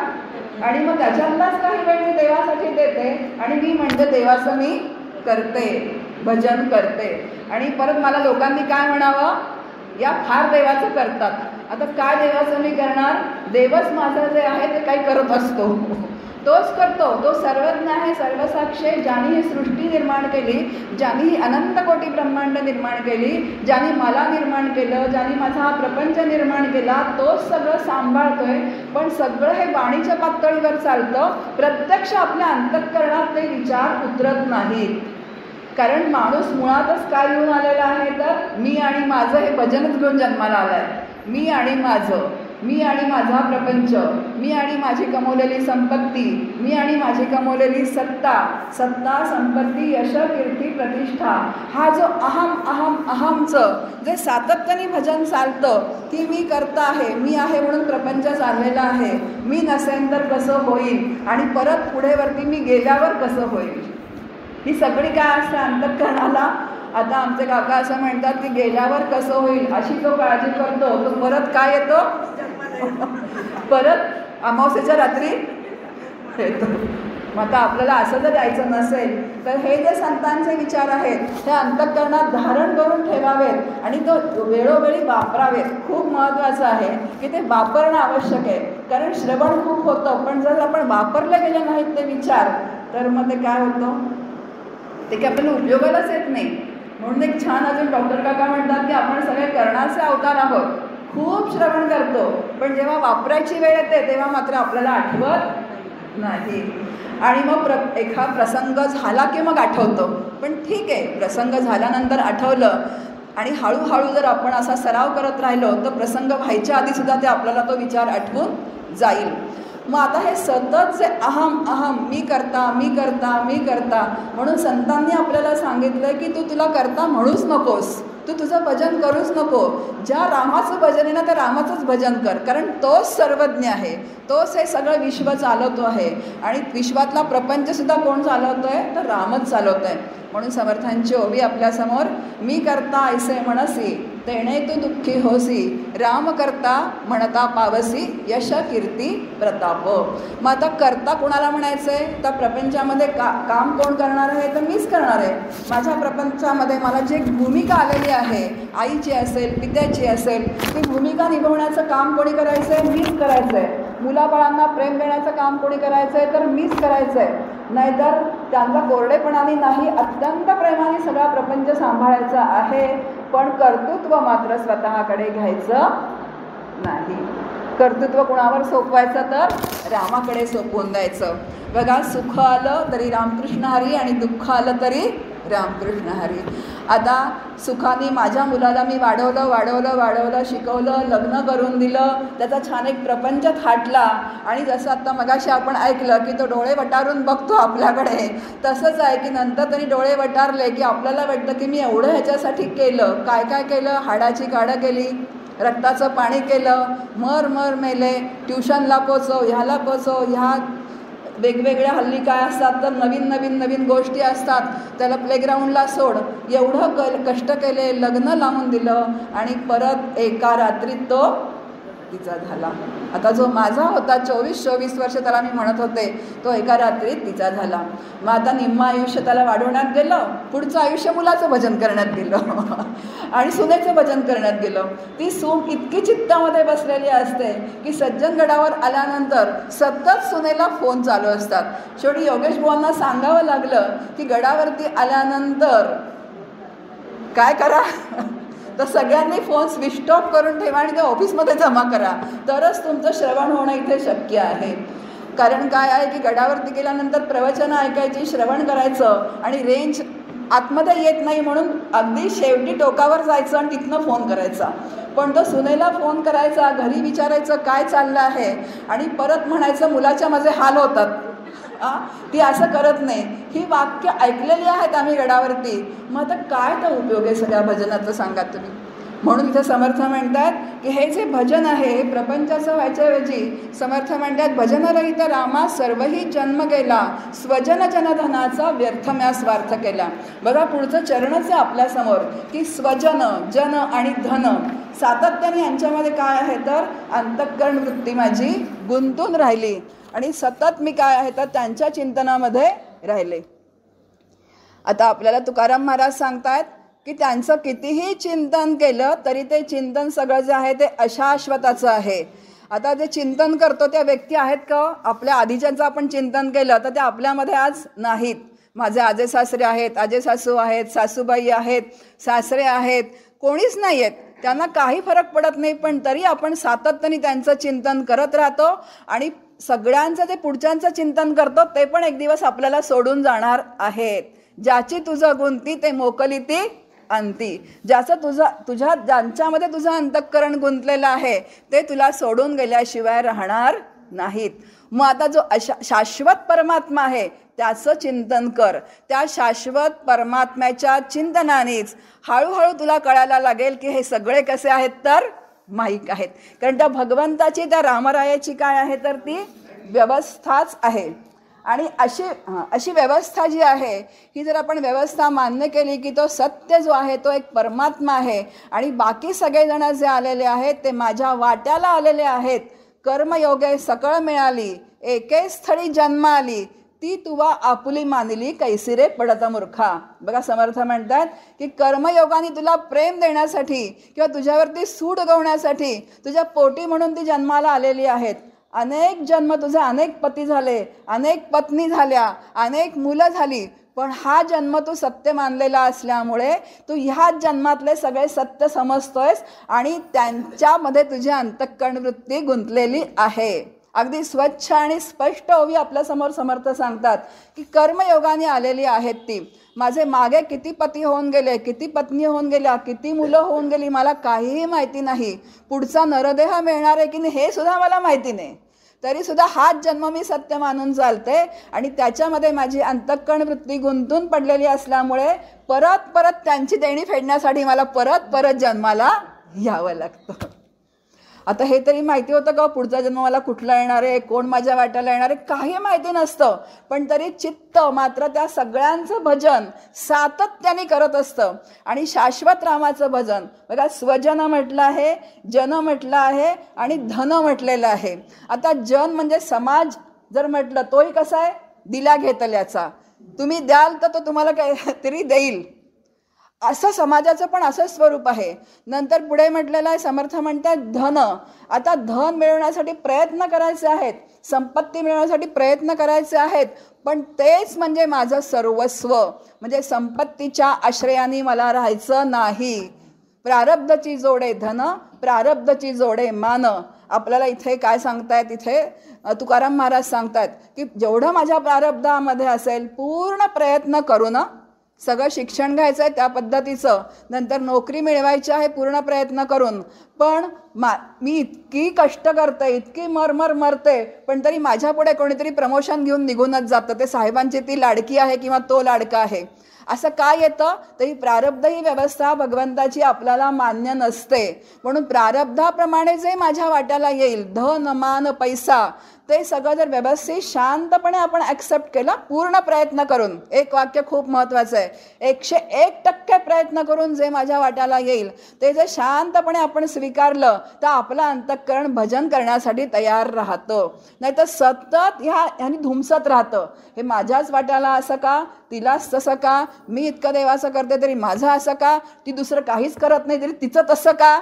आणि मग त्याच्यातलाच काही वेळ मी देवासाठी देते आणि मी म्हणजे देवाचं मी करते, भजन करते. आणि परत मला लोकांनी काय म्हणावं? या फार देवाचं करतात. आता काय देवाचं मी करणार? देवच माझं जे आहे ते काही करत असतो, तोच करतो. तो सर्वज्ञ आहे, सर्वसाक्षी, ज्याने ही सृष्टी निर्माण केली, ज्याने ही अनंत कोटी ब्रह्मांड निर्माण केली, ज्याने मला निर्माण केलं, ज्याने माझा हा प्रपंच निर्माण केला, तोच सगळं सांभाळतोय. पण सगळं हे वाणीच्या पातळीवर चालतं. प्रत्यक्ष आपल्या अंतःकरणात ते विचार उतरत नाहीत. कारण माणूस मुळातच काय घेऊन आलेला आहे? तर मी आणि माझं हे भजनच घेऊन जन्माला आलं आहे. मी आणि माझं, मी आणि माझा प्रपंच, मी आणि माझी कमवलेली संपत्ती, मी आणि माझी कमवलेली सत्ता, संपत्ती, यश, कीर्ती, प्रतिष्ठा. हा जो अहम अहम अहमचं जे सातत्याने भजन चालतं की मी करता आहे, मी आहे म्हणून प्रपंच चाललेला आहे, मी नसेन तर कसं होईल आणि परत पुढे वरती मी गेल्यावर कसं होईल, ही सगळी काय असते अंतःकरणाला. आता आमचे काका असं म्हणतात की गेल्यावर कसं होईल अशी जो काळजी करतो तो परत काय येतो? परत अमावस्येच्या रात्री येतो. मग आता आपल्याला असं जर द्यायचं नसेल तर हे जे संतांचे विचार आहेत ते अंतःकरणात धारण करून ठेवावेत आणि तो वेळोवेळी वापरावेत. खूप महत्त्वाचं आहे की ते वापरणं आवश्यक आहे. कारण श्रवण खूप होतं, पण जर आपण वापरले गेले नाहीत ते विचार तर मग ते काय होतं? ते की आपल्याला उपयोगालाच येत नाही. म्हणून एक छान अजून डॉक्टर काका म्हणतात की आपण सगळे कर्णाचे अवतार आहोत. खूप श्रवण करतो, पण जेव्हा वापरायची वेळ येते तेव्हा मात्र आपल्याला आठवत नाही. आणि मग एखादा प्रसंग झाला की मग आठवतो. पण ठीक आहे, प्रसंग झाल्यानंतर आठवलं आणि हळूहळू जर आपण असा सराव करत राहिलो तर प्रसंग व्हायच्या आधीसुद्धा ते आपल्याला तो विचार आठवून जाईल. मग आता हे सतत जे अहम अहम, मी करता मी करता मी करता, म्हणून संतांनी आपल्याला सांगितलं की तू तुला करता म्हणूच नकोस, तू तुझं भजन करूच नको. ज्या रामाचं भजन आहे ना त्या रामाचंच भजन कर, कारण तोच सर्वज्ञ आहे, तोच हे सगळं विश्व चालवतो आहे. आणि विश्वातला प्रपंचसुद्धा कोण चालवतो आहे? तर रामच चालवतो आहे. म्हणून समर्थांची ओवी आपल्यासमोर, मी करता ऐसे म्हणसी तेणे तू दुःखी होसी, राम करता म्हणता पावसी, यश कीर्ती प्रताप. मग आता करता कोणाला म्हणायचं आहे? तर प्रपंचामध्ये काम कोण करणार आहे? तर मीच करणार आहे. माझ्या प्रपंचामध्ये मला जी भूमिका आलेली आहे, आईची असेल, पित्याची असेल, ती भूमिका निभवण्याचं काम कोणी करायचं आहे? मीच करायचं आहे. मुलाबाळांना प्रेम देण्याचं काम कोणी करायचं आहे तर मीच करायचं आहे, नाहीतर त्यांचा कोरडेपणाने नाही, अत्यंत प्रेमाने सगळा प्रपंच सांभाळायचा आहे. पण कर्तृत्व मात्र स्वतःकडे घ्यायचं नाही. कर्तृत्व कुणावर सोपवायचं तर रामाकडे सोपवून द्यायचं. बघा, सुख आलं तरी रामकृष्ण हरी आणि दुःख आलं तरी रामकृष्ण हरी. आता सुखाने माझ्या मुलाला मी वाढवलं, शिकवलं, लग्न करून दिलं, त्याचा छान एक प्रपंच थाटला आणि जसं आता मगाशी आपण ऐकलं की तो डोळे वटारून बघतो आपल्याकडे, तसंच आहे की नंतर त्यांनी डोळे वटारले की आपल्याला वाटतं की मी एवढं ह्याच्यासाठी केलं, काय काय केलं, हाडाची काढं केली, रक्ताचं पाणी केलं, मर मेले, ट्युशनला पोचव, ह्याला पोचव, ह्या वेगवेगळ्या हल्ली काय असतात तर नवीन गोष्टी असतात, त्याला प्लेग्राऊंडला सोड, एवढं कष्ट केले, लग्न लावून दिलं आणि परत एका रात्रीत तो तिचा झाला. आता जो माझा होता 24 वर्ष त्याला मी म्हणत होते, तो एका रात्रीत तिचा झाला. मग आता निम्म आयुष्य त्याला वाढवण्यात गेलं, पुढचं आयुष्य मुलाचं भजन करण्यात गेलं आणि सुनेचं भजन करण्यात गेलं. ती सून इतकी चित्तामध्ये बसलेली असते की सज्जनगडावर आल्यानंतर सतत सुनेला फोन चालू असतात. शेवटी योगेश बुवांना सांगावं लागलं की गडावरती आल्यानंतर काय करा तर सगळ्यांनी फोन स्विच ऑफ करून ठेवा आणि ते ऑफिसमध्ये जमा करा, तरच तुमचं श्रवण होणं इथे शक्य आहे. कारण काय आहे की गडावरती गेल्यानंतर प्रवचनं ऐकायची, श्रवण करायचं आणि रेंज आतमध्ये येत नाही म्हणून अगदी शेवटी टोकावर जायचं आणि तिथनं फोन करायचा. पण तो सुनेला फोन करायचा, घरी विचारायचं काय चाललं आहे आणि परत म्हणायचं मुलाच्या माझे हाल होतात. ती असं करत नाही. ही वाक्य ऐकलेली आहेत आम्ही गडावरती. मग आता काय तर उपयोग आहे सगळ्या भजनाचं सांगा तुम्ही. म्हणून इथं समर्थ म्हणतात की हे जे भजन आहे प्रपंचाचं व्हायच्याऐवजी समर्थ म्हणतात भजनरहित रामा सर्वही जन्म गेला, स्वजन जनधनाचा व्यर्थ म्या स्वार्थ केला. बघा पुढचं चरणच आहे आपल्यासमोर की स्वजन, जन आणि धन सातत्याने यांच्यामध्ये काय आहे तर अंतःकरण वृत्ती माझी गुंतून राहिली आणि सतत मी काय आहे तर त्यांच्या चिंतनामध्ये राहिले. आता आपल्याला तुकाराम महाराज सांगतायत की त्यांचं कितीही चिंतन केलं तरी ते चिंतन सगळं जे आहे ते अशाश्वताचं आहे. आता जे चिंतन करतो त्या व्यक्ती आहेत का? आपल्या आधीच्यांचं आपण चिंतन केलं तर ते आपल्यामध्ये आज नाहीत. माझे आजे सासरे आहेत, आजे सासू आहेत, सासूबाई आहेत, सासरे आहेत, कोणीच नाही आहेत, त्यांना काही फरक पडत नाही. पण तरी आपण सातत्याने त्यांचं चिंतन करत राहतो आणि सगळ्यांचं जे पुढच्यांचं चिंतन करतो ते पण एक दिवस आपल्याला सोडून जाणार आहेत. ज्याची तुझं गुंती ते मोकली ती अंती. ज्यांच्यामध्ये तुझं अंतःकरण गुंतलेलं आहे ते तुला सोडून गेल्याशिवाय राहणार नाहीत. मग आता जो शाश्वत परमात्मा आहे त्याचं चिंतन कर. त्या शाश्वत परमात्म्याच्या चिंतनानेच हळूहळू तुला कळायला लागेल की हे सगळे कसे आहेत तर माईक आहेत. कारण त्या भगवंताची, त्या रामरायाची काय आहे तर ती व्यवस्थाच आहे. आणि अशी व्यवस्था जी आहे ही जर आपण व्यवस्था मान्य केली की तो सत्य जो आहे तो एक परमात्मा आहे आणि बाकी सगळेजण जे आलेले आहेत ते माझ्या वाट्याला आलेले आहेत. कर्मयोगे सकळ मिळाली, एके स्थळी जन्म आली, ती तुवा आपुली मानली, कैसिरे पडत मूर्खा. बघा समर्थ म्हणतात की कर्मयोगाने तुला प्रेम देण्यासाठी किंवा तुझ्यावरती सूड उगवण्यासाठी तुझ्या पोटी म्हणून ती जन्माला आलेली आहेत. अनेक जन्म तुझे अनेक पती झाले, अनेक पत्नी झाल्या, अनेक मुलं झाली, पण हा जन्म तू सत्य मानलेला असल्यामुळे तू ह्याच जन्मातले सगळे सत्य समजतोयस आणि त्यांच्यामध्ये तुझी अंतःकरण वृत्ती गुंतलेली आहे. अगदी स्वच्छ आणि स्पष्ट ओवी आपल्यासमोर समर्थ सांगतात की कर्मयोगाने आलेली आहेत ती. माझे मागे किती पती होऊन गेले, किती पत्नी होऊन गेल्या, किती मुलं होऊन गेली मला काहीही माहिती नाही. पुढचा नरदेह मिळणार आहे की नाही हे सुद्धा मला माहिती नाही. तरीसुद्धा हाच जन्म मी सत्य मानून चालते आणि त्याच्यामध्ये माझी अंतःकरण वृत्ती गुंतून पडलेली असल्यामुळे परत परत त्यांची देणी फेडण्यासाठी मला परत परत जन्माला यावं लागतं. आता हे तरी माहिती होतं का पुढचा जन्म मला कुठला येणार आहे, कोण माझ्या वाट्याला येणार आहे, काही माहिती नसतं. पण तरी चित्त मात्र त्या सगळ्यांचं भजन सातत्याने करत असतं. आणि शाश्वत रामाचं भजन बघा, स्वजन म्हटलं आहे, जन म्हटलं आहे आणि धन म्हटलेलं आहे. आता जन म्हणजे समाज जर म्हटलं तोही कसा आहे, दिल्या घेतल्याचा. तुम्ही द्याल तर तो तुम्हाला काहीतरी देईल. असं समाजाचं पण असं स्वरूप आहे. नंतर पुढे म्हटलेलं आहे, समर्थ म्हणतात धन. आता धन मिळवण्यासाठी प्रयत्न करायचे आहेत, संपत्ती मिळवण्यासाठी प्रयत्न करायचे आहेत, पण तेच म्हणजे माझं सर्वस्व. म्हणजे संपत्तीच्या आश्रयाने मला राहायचं नाही. प्रारब्धची जोडे धन, प्रारब्धची जोडे मान. आपल्याला इथे काय सांगतायत, इथे तुकाराम महाराज सांगतायत की जेवढं माझ्या प्रारब्धामध्ये असेल पूर्ण प्रयत्न करून सगळं शिक्षण घ्यायचं आहे त्या पद्धतीचं, नंतर नोकरी मिळवायची आहे पूर्ण प्रयत्न करून, पण मी इतकी कष्ट करते, इतकी मरमर मरते, पण तरी माझ्या पुढे कोणीतरी प्रमोशन घेऊन निघूनच जातं. ते साहेबांची ती लाडकी आहे किंवा तो लाडका आहे. असं काय येतं, तरी प्रारब्ध ही व्यवस्था भगवंताची आपल्याला मान्य नसते. म्हणून प्रारब्धाप्रमाणे जे माझ्या वाट्याला येईल, धन मान पैसा, ते सगळं जर व्यवस्थित शांतपणे आपण ॲक्सेप्ट केलं पूर्ण प्रयत्न करून. एक वाक्य खूप महत्त्वाचं आहे, 101% प्रयत्न करून जे माझ्या वाट्याला येईल ते जर शांतपणे आपण स्वीकारलं तर आपलं अंतःकरण भजन करण्यासाठी तयार राहतं. नाही तर सतत ह्यानी धुमसत राहतं, हे माझ्याच वाट्याला असं का, तिलाच तसं का, मी इतकं देवाचं करते तरी माझं असं का, ती दुसरं काहीच करत नाही तरी तिचं तसं का.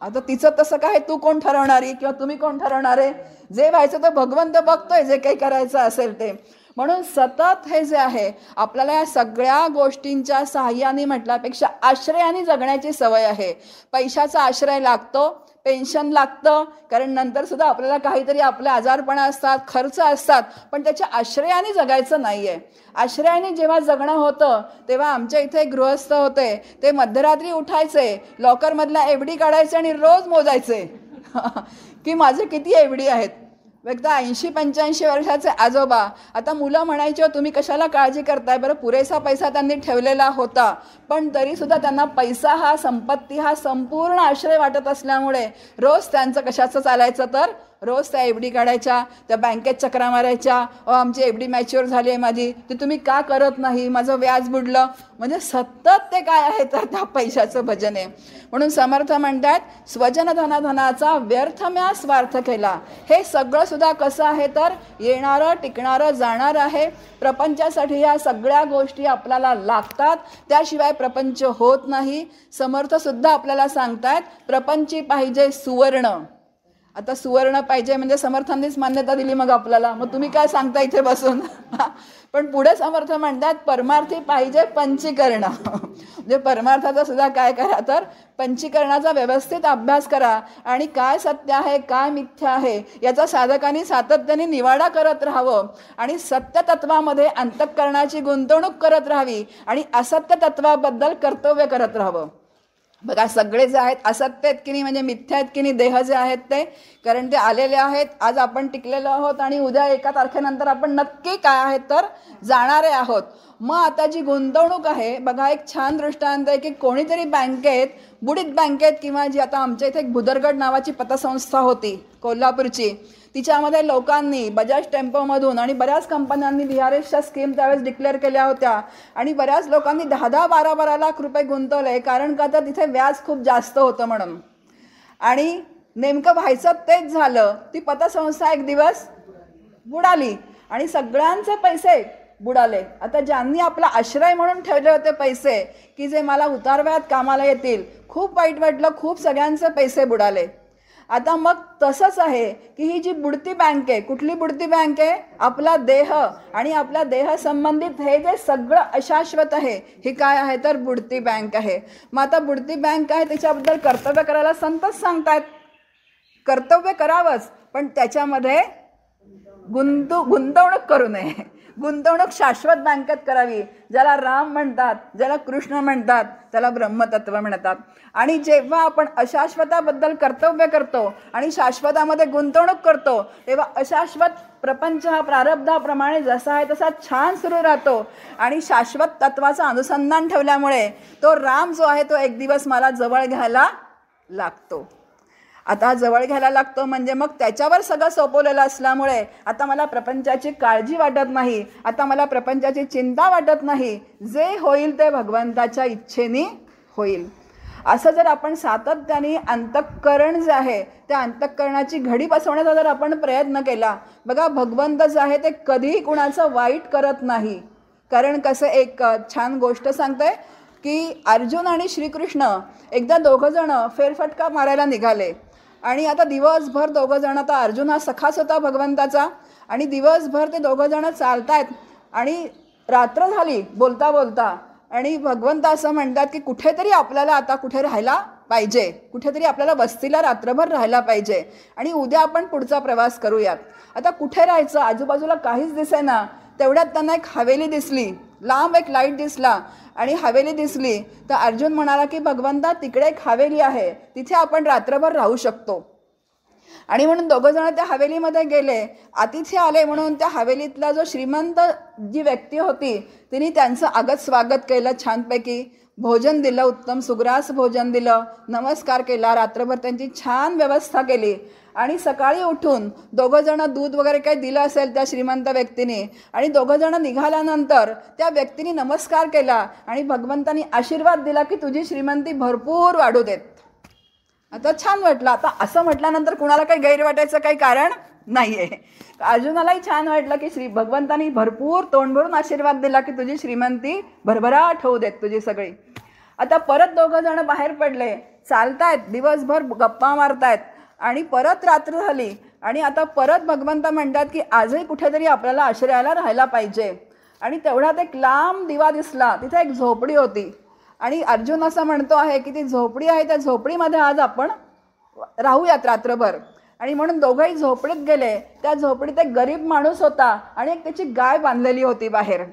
आता तिचं तसं काय, तू कोण ठरवणारी किंवा तुम्ही कोण ठरवणारे. जे व्हायचं तर भगवंत बघतोय, जे काही करायचं असेल ते. म्हणून सतत हे जे आहे आपल्याला या सगळ्या गोष्टींच्या साहाय्याने म्हटल्यापेक्षा आश्रयाने जगण्याची सवय आहे. पैशाचा आश्रय लागतो, पेन्शन लागतं, कारण नंतर सुद्धा आपल्याला काहीतरी आपले आजारपणं असतात, खर्च असतात, पण त्याच्या आश्रयाने जगायचं नाही आहे. आश्रयाने जेव्हा जगणं होतं तेव्हा आमच्या इथे गृहस्थ होते, ते मध्यरात्री उठायचे, लॉकरमधला एफडी काढायचे आणि रोज मोजायचे की माझे किती एफडी आहेत. एकदा 80-85 वर्षाचे आजोबा. आता मुलं म्हणायची, तुम्ही कशाला काळजी करताय, बरं पुरेसा पैसा त्यांनी ठेवलेला होता, पण तरीसुद्धा त्यांना पैसा हा, संपत्ती हा संपूर्ण आश्रय वाटत असल्यामुळे रोज त्यांचं कशाचं चालायचं, तर रोज त्या एफडी काढायच्या, त्या बँकेत चक्रा मारायच्या, आमची एफडी मॅच्युअर झाली आहे माझी, ते तुम्ही का करत नाही, माझं व्याज बुडलं. म्हणजे सतत ते काय आहे तर त्या पैशाचं भजन आहे. म्हणून समर्थ म्हणतात, स्वजन धनाचा व्यर्थ म्या स्वार्थ केला. हे सगळं सुद्धा कसं आहे तर येणारं टिकणारं जाणार आहे. प्रपंचासाठी ह्या सगळ्या गोष्टी आपल्याला लागतात, त्याशिवाय प्रपंच होत नाही. समर्थसुद्धा आपल्याला सांगतात, प्रपंची पाहिजे सुवर्ण. आता सुवर्ण पाहिजे म्हणजे समर्थांनीच मान्यता दिली मग आपल्याला, मग तुम्ही काय सांगता इथे बसून. पण पुढे समर्थ म्हणतात, परमार्थी पाहिजे पंचीकरण. म्हणजे परमार्थाचा सुद्धा काय करा तर पंचीकरणाचा व्यवस्थित अभ्यास करा आणि काय सत्य आहे काय मिथ्या आहे याचा साधकांनी सातत्याने निवाडा करत राहावं आणि सत्य तत्वामध्ये अंतःकरणाची गुंतवणूक करत राहावी आणि असत्य तत्वाबद्दल कर्तव्य करत राहावं. बघा सगळे जे आहेत असत्य आहेत की नाही, म्हणजे मिथ्या आहेत की नाही देह जे आहेत ते, कारण ते आलेले आहेत. आज आपण टिकलेलो आहोत आणि उद्या 1 तारखेनंतर आपण नक्की काय आहेत तर जाणारे आहोत. मग आता जी गुंतवणूक आहे, बघा एक छान दृष्टांत आहे की कोणीतरी बँकेत, बुडीत बँकेत, किंवा जी आता आमच्या इथे एक भुदरगड नावाची पतसंस्था होती कोल्हापूरची, तिच्यामध्ये लोकांनी बजाज टेम्पोमधून आणि बऱ्याच कंपन्यांनी VRSच्या स्कीम त्यावेळेस डिक्लेअर केल्या होत्या आणि बऱ्याच लोकांनी 10-12 लाख रुपये गुंतवले, कारण का तर तिथे व्याज खूप जास्त होतं म्हणून. आणि नेमकं व्हायचं तेच झालं. ती पतसंस्था एक दिवस बुडाली आणि सगळ्यांचे पैसे बुडाले. आता ज्यांनी आपला आश्रय म्हणून ठेवले होते पैसे की जे मला उतारवयात कामाला येतील, खूप वाईट वाटलं, खूप सगळ्यांचे पैसे बुडाले. आता मग तसंच आहे की ही जी बुडती बँक आहे, कुठली बुडती बँक आहे, आपला देह आणि आपल्या देह संबंधित हे जे सगळं अशाश्वत आहे, ही काय आहे तर बुडती बँक आहे. मग आता बुडती बँक आहे त्याच्याबद्दल कर्तव्य करायला संतच सांगतात. कर्तव्य करावंच, पण त्याच्यामध्ये गुंतवणूक करू नये. गुंतवणूक शाश्वत बँकेत करावी. ज्याला राम म्हणतात, ज्याला कृष्ण म्हणतात, त्याला ब्रह्मतत्व म्हणतात. आणि जेव्हा आपण अशाश्वताबद्दल कर्तव्य करतो आणि शाश्वतामध्ये गुंतवणूक करतो, तेव्हा अशाश्वत प्रपंच हा प्रारब्धाप्रमाणे जसा आहे तसा छान सुरू राहतो आणि शाश्वत तत्वाचं अनुसंधान ठेवल्यामुळे तो राम जो आहे तो एक दिवस मला जवळ घ्यायला लागतो. आता जवळ घ्यायला लागतो म्हणजे मग त्याच्यावर सगळं सोपवलेलं असल्यामुळे आता मला प्रपंचाची काळजी वाटत नाही, आता मला प्रपंचाची चिंता वाटत नाही. जे होईल ते भगवंताच्या इच्छेने होईल. असं जर आपण सातत्याने अंतःकरण जे आहे त्या अंतःकरणाची घडी बसवण्याचा जर आपण प्रयत्न केला, बघा भगवंत जे आहे ते कधीही कुणाचं वाईट करत नाही. कारण कसं एक छान गोष्ट सांगतोय, की अर्जुन आणि श्रीकृष्ण एकदा दोघंजणं फेरफटका मारायला निघाले आणि आता दिवसभर दोघंजण, आता अर्जुन हा सखाच होता भगवंताचा, आणि दिवसभर ते दोघंजणं चालतायत आणि रात्र झाली बोलता बोलता, आणि भगवंत असं म्हणतात की कुठेतरी आपल्याला आता कुठे राहायला पाहिजे, कुठेतरी आपल्याला वस्तीला रात्रभर राहायला पाहिजे आणि उद्या आपण पुढचा प्रवास करूयात. आता कुठे राहायचं, आजूबाजूला काहीच दिसेना. तेवढ्यात त्यांना एक हवेली दिसली, लांब एक लाईट दिसला आणि हवेली दिसली. तर अर्जुन म्हणाला की भगवंता तिकडे एक हवेली आहे, तिथे आपण रात्रभर राहू शकतो. आणि म्हणून दोघंजण त्या हवेलीमध्ये गेले. अतिथी आले म्हणून त्या हवेलीतला जो श्रीमंत जी व्यक्ती होती तिने त्यांचं आगत स्वागत केलं, छानपैकी भोजन दिलं, उत्तम सुग्रास भोजन दिलं, नमस्कार केला, रात्रभर त्यांची छान व्यवस्था केली. आणि सकाळी उठून दोघंजणं दूध वगैरे काही दिलं असेल त्या श्रीमंत व्यक्तीने, आणि दोघंजणं निघाल्यानंतर त्या व्यक्तीने नमस्कार केला आणि भगवंतानी आशीर्वाद दिला की तुझी श्रीमंती भरपूर वाढू देत. आता छान वाटलं. आता असं म्हटल्यानंतर कुणाला काही गैर वाटायचं काही कारण नाही आहे. अर्जुनालाही छान वाटलं की भगवंतानी भरपूर तोंड भरून आशीर्वाद दिला की तुझी श्रीमंती भरभराट होऊ देत तुझी सगळी. आता परत दोघंजणं बाहेर पडले, चालतायत, दिवसभर गप्पा मारतायत आणि परत रात्र झाली. आणि आता परत भगवंत म्हणतात की आजही कुठेतरी आपल्याला आश्रयाला राहायला पाहिजे. आणि तेवढ्यात एक लांब दिवा दिसला, तिथे एक झोपडी होती. आणि अर्जुन असं म्हणतो आहे की ती झोपडी आहे, त्या झोपडीमध्ये आज आपण राहूयात रात्रभर. आणि म्हणून दोघंही झोपडीत गेले. त्या झोपडीत एक गरीब माणूस होता आणि एक त्याची गाय बांधलेली होती बाहेर.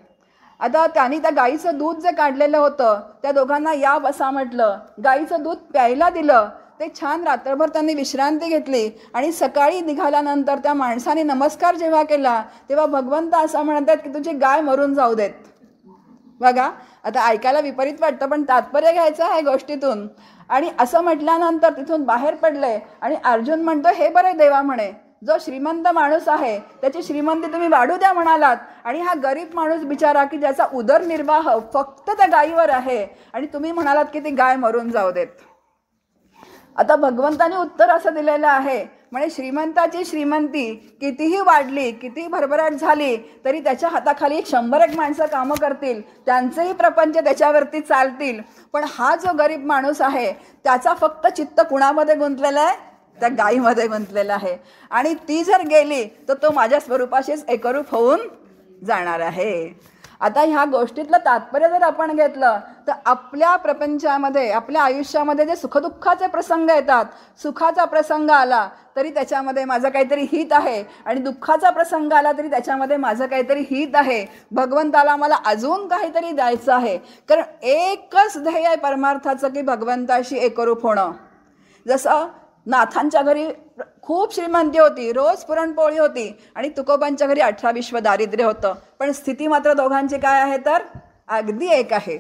आता त्यांनी त्या गाईचं दूध जे काढलेलं होतं त्या दोघांना या बसा म्हटलं, गाईचं दूध प्यायला दिलं. ते छान रात्रभर त्यांनी विश्रांती घेतली. आणि सकाळी निघाल्यानंतर त्या माणसाने नमस्कार जेव्हा केला तेव्हा भगवंत असं म्हणतात की तुझी गाय मरून जाऊ देत. बघा, आता ऐकायला विपरीत वाटतं पण तात्पर्य घ्यायचं आहे गोष्टीतून. आणि असं म्हटल्यानंतर तिथून बाहेर पडले. आणि अर्जुन म्हणतो हे बरे देवा म्हणे, जो श्रीमंत माणूस आहे त्याची श्रीमंती तुम्ही वाढू द्या म्हणालात, आणि हा गरीब माणूस बिचारा की ज्याचा उदरनिर्वाह फक्त त्या गायीवर आहे आणि तुम्ही म्हणालात की ती गाय मरून जाऊ देत. आता भगवंताने उत्तर असं दिलेलं आहे, म्हणजे श्रीमंताची श्रीमंती कितीही वाढली, कितीही भरभराट झाली तरी त्याच्या हाताखाली 100 माणसं कामं करतील, त्यांचेही प्रपंच त्याच्यावरती चालतील. पण हा जो गरीब माणूस आहे त्याचा फक्त चित्त कुणामध्ये गुंतलेला आहे, त्या गायीमध्ये गुंतलेला आहे. आणि ती जर गेली तर तो माझ्या स्वरूपाशीच एकरूप होऊन जाणार आहे. आता ह्या गोष्टीतलं तात्पर्य जर आपण घेतलं तर आपल्या प्रपंचामध्ये, आपल्या आयुष्यामध्ये जे सुखदुःखाचे प्रसंग येतात, सुखाचा प्रसंग आला तरी त्याच्यामध्ये माझं काहीतरी हित आहे, आणि दुःखाचा प्रसंग आला तरी त्याच्यामध्ये माझं काहीतरी हित आहे. भगवंताला मला अजून काहीतरी द्यायचं आहे. कारण एकच ध्येय आहे परमार्थाचं की भगवंताशी एकरूप होणं. जसं नाथांच्या घरी खूप श्रीमंती होती, रोज पुरणपोळी होती, आणि तुकोबांच्या घरी 18 विश्व दारिद्र्य होतं. पण स्थिती मात्र दोघांची काय आहे तर अगदी एक आहे.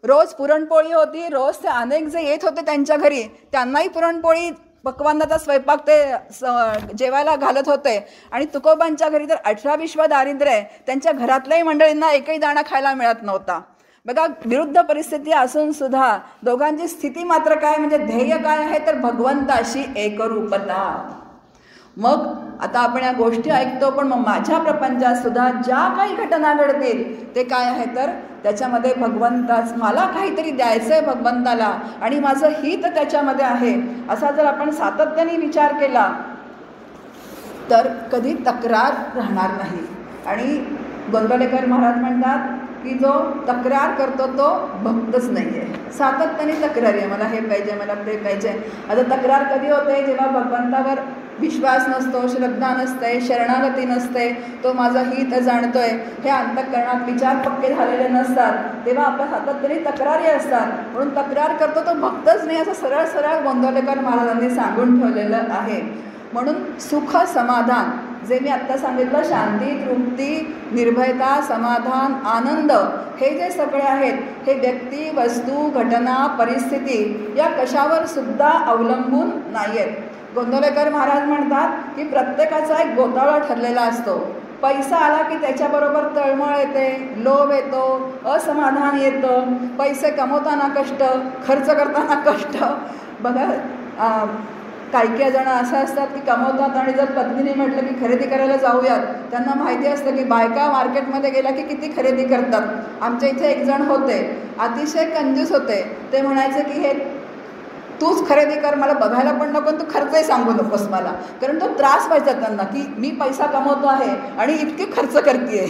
रोज पुरणपोळी होती, रोज ते अनेक जे येत होते त्यांच्या घरी त्यांनाही पुरणपोळी पक्वान्नाचा स्वयंपाक ते जेवायला घालत होते. आणि तुकोबांच्या घरी तर 18 विश्व दारिद्र्य, त्यांच्या घरातल्याही मंडळींना एकही दाणा खायला मिळत नव्हता. बघा, विरुद्ध परिस्थिती असून सुद्धा दोघांची स्थिती मात्र काय, म्हणजे ध्येय काय आहे तर भगवंताशी एकरूपता. मग आता आपण या गोष्टी ऐकतो, पण मग माझ्या प्रपंचात सुद्धा ज्या काही घटना घडतील ते काय आहे तर त्याच्यामध्ये भगवंताच, मला काहीतरी द्यायचं आहे भगवंताला आणि माझं हित त्याच्यामध्ये आहे, असा जर आपण सातत्याने विचार केला तर कधी तक्रार राहणार नाही. आणि गोंदवलेकर महाराज म्हणतात की जो तक्रार करतो तो भक्तच नाही आहे. सातत्याने तक्रारी आहे, मला हे पाहिजे, मला ते पाहिजे. आता तक्रार कधी होते, जेव्हा भगवंतावर विश्वास नसतो, श्रद्धा नसते, शरणागती नसते, तो माझं हित जाणतोय, हे अंतःकरणात विचार पक्के झालेले नसतात, तेव्हा आपल्या सातत्याने तक्रारी असतात. म्हणून तक्रार करतो तो भक्तच नाही असं सरळ सरळ गोंदवलेकर महाराजांनी सांगून ठेवलेलं आहे. म्हणून सुख समाधान जे मी आत्ता सांगितलं, शांती, तृप्ती, निर्भयता, समाधान, आनंद, हे जे सगळे आहेत हे व्यक्ती, वस्तू, घटना, परिस्थिती या कशावर सुद्धा अवलंबून नाही आहेत. गोंदवलेकर महाराज म्हणतात की प्रत्येकाचा एक गोतावळा ठरलेला असतो. पैसा आला की त्याच्याबरोबर तळमळ येते, लोभ येतो, असमाधान येतं, पैसे कमवताना कष्ट, खर्च करताना कष्ट. बघा, काही जण असं असतात की कमवतात आणि जर पत्नीने म्हटलं की खरेदी करायला जाऊयात, त्यांना माहिती असतं की बायका मार्केटमध्ये गेल्या की किती खरेदी करतात. आमच्या इथे एक जण होते, अतिशय कंजूस होते. ते म्हणायचे की हे तूच खरेदी कर, मला बघायला पण नको, तू खर्चही सांगू नकोस मला. कारण तो त्रास व्हायचा त्यांना की मी पैसा कमवतो आहे आणि इतकी खर्च करते.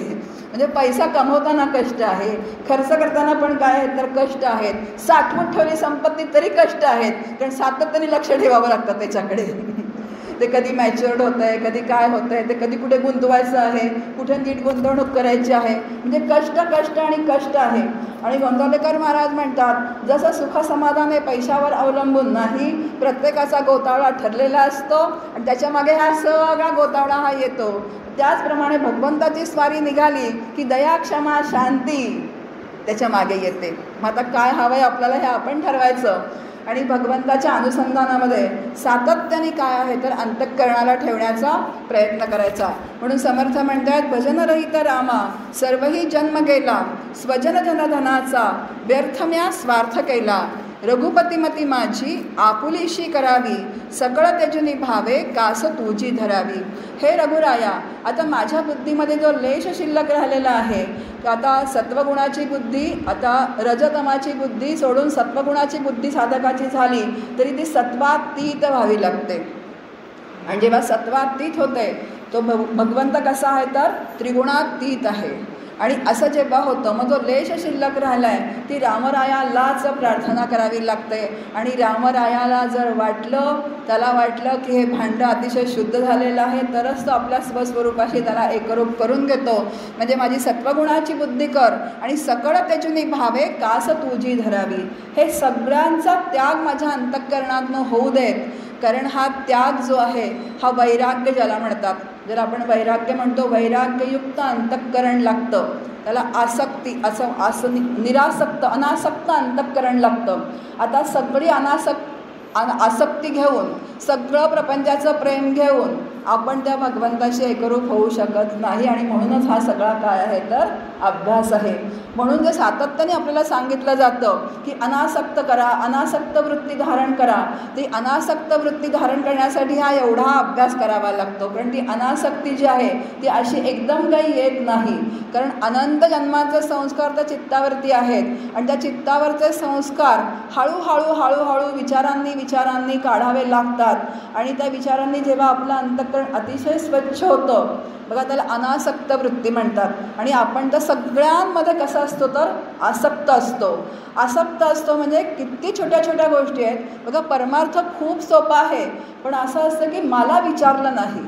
म्हणजे पैसा कमवताना कष्ट आहे, खर्च करताना पण काय आहे तर कष्ट आहेत. साठवून ठेवली संपत्ती तरी कष्ट आहेत, कारण सातत्याने लक्ष ठेवावं लागतं त्याच्याकडे. ते कधी मॅच्युअर्ड होतं आहे, कधी काय होतं आहे, ते कधी कुठे गुंतवायचं आहे, कुठे नीट गुंतवणूक करायची आहे. म्हणजे कष्ट कष्ट आणि कष्ट आहे. आणि गोंदवलेकर महाराज म्हणतात, जसं सुखसमाधान हे पैशावर अवलंबून नाही, प्रत्येकाचा गोतावळा ठरलेला असतो आणि त्याच्यामागे हा सगळा गोतावळा हा येतो. त्याचप्रमाणे भगवंताची स्वारी निघाली की दया क्षमा शांती त्याच्या मागे येते. मग आता काय हवं आहे आपल्याला हे आपण ठरवायचं आणि भगवंताच्या अनुसंधानामध्ये सातत्याने काय आहे तर अंतःकरणाला ठेवण्याचा प्रयत्न करायचा. म्हणून समर्थ म्हणतात, भजनरहित रामा सर्वही जन्म गेला, स्वजन जनधनाचा व्यर्थम्या स्वार्थ केला, रघुपतिमती माझी आपुलीशी करावी, सकळ तेजुनी भावे कास तुझी धरावी. हे रघुराया, आता माझ्या बुद्धीमध्ये जो लेश शिल्लक राहिलेला आहे, आता सत्वगुणाची बुद्धी, आता रजतमाची बुद्धी सोडून सत्वगुणाची बुद्धी साधकाची झाली तरी ती सत्वातीत व्हावी लागते. आणि जेव्हा सत्वातीत होते तो भगवंत कसा आहे तर त्रिगुणातीत आहे. आणि असं जेव्हा होतं मग जो लेश शिल्लक राहिला आहे ती रामरायालाच प्रार्थना करावी लागते. आणि रामरायाला जर त्याला वाटलं की हे भांडं अतिशय शुद्ध झालेलं आहे तरच तो आपल्या स्वस्वरूपाशी त्याला एकरूप करून घेतो. म्हणजे माझी सत्वगुणाची बुद्धी कर आणि सकळ तेजुनी भावे कास तुझी धरावी. हे सगळ्यांचा त्याग माझ्या अंतःकरणातनं होऊ देत. कारण हा त्याग जो आहे हा वैराग्य ज्याला म्हणतात. जर आपण वैराग्य म्हणतो, वैराग्ययुक्त अंतःकरण लागतं, त्याला आसक्ती असं निरासक्त अनासक्त अंतःकरण लागतं. आता सगळी आसक्ती घेऊन, सगळं प्रपंचाचं प्रेम घेऊन आपण त्या भगवंताशी एकरूप होऊ शकत नाही. आणि म्हणूनच हा सगळा काय आहे तर अभ्यास आहे. म्हणून जे सातत्याने आपल्याला सांगितलं जातं की अनासक्त करा, अनासक्त वृत्ती धारण करा, ती अनासक्त वृत्ती धारण करण्यासाठी हा एवढा अभ्यास करावा लागतो. कारण ती अनासक्ती जी आहे ती अशी एकदम काही येत नाही. कारण अनंत जन्माचे संस्कार त्या चित्तावरती आहेत आणि त्या चित्तावरचे संस्कार हळूहळू हळूहळू विचारांनी काढावे लागतात. आणि त्या विचारांनी जेव्हा आपलं अंतःकरण अतिशय स्वच्छ होतं, बघा त्याला अनासक्त वृत्ती म्हणतात. आणि आपण तर सगळ्यांमध्ये कसं असतो तर आसक्त असतो. म्हणजे किती छोट्या छोट्या गोष्टी आहेत. बघा परमार्थ खूप सोपा आहे, पण असं असतं की मला विचारलं नाही,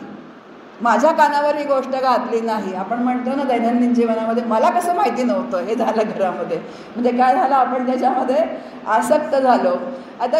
माझ्या कानावर ही गोष्ट घातली नाही. आपण म्हणतो ना दैनंदिन जीवनामध्ये मला कसं माहिती नव्हतं हे झालं घरामध्ये. म्हणजे काय झालं, आपण त्याच्यामध्ये आसक्त झालो. आता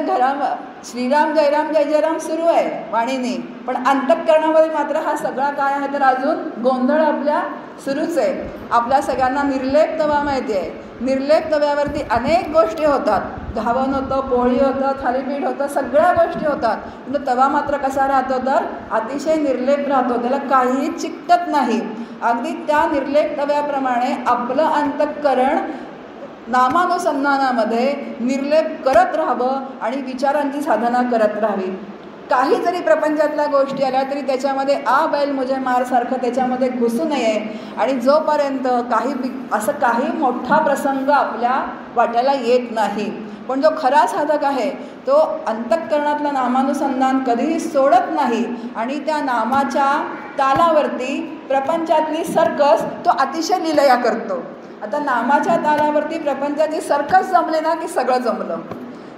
श्रीराम जयराम जय जयराम सुरू आहे वाणीने, पण अंतःकरणामध्ये मात्र हा सगळा काय आहे तर अजून गोंधळ आपल्या सुरूच आहे. आपल्या सगळ्यांना निर्लेप तवा माहिती आहे. निर्लेप तव्यावरती अनेक गोष्टी होतात. घावन होतं, पोळी होतं, थालीपीठ होतं, सगळ्या गोष्टी होतात. पण तवा मात्र कसा राहतो तर अतिशय निर्लेप राहतो, त्याला काहीही चिकटत नाही. अगदी त्या निर्लेप तव्याप्रमाणे आपलं अंतःकरण नामानुसंधानामध्ये निर्लेप करत राहावं आणि विचारांची साधना करत राहावी. काही जरी प्रपंचातल्या गोष्टी आल्या तरी त्याच्यामध्ये बैल मुझे मारसारखं त्याच्यामध्ये घुसू नये. आणि जोपर्यंत काही मोठा प्रसंग आपल्या वाट्याला येत नाही, पण जो खरा साधक आहे तो अंतःकरणातलं नामानुसंधान कधीही सोडत नाही. आणि त्या नामाच्या तालावरती प्रपंचातली सर्कस तो अतिशय लीलया करतो. आता नामाच्या तालावरती प्रपंचाची सर्कस जमली ना की सगळं जमलं.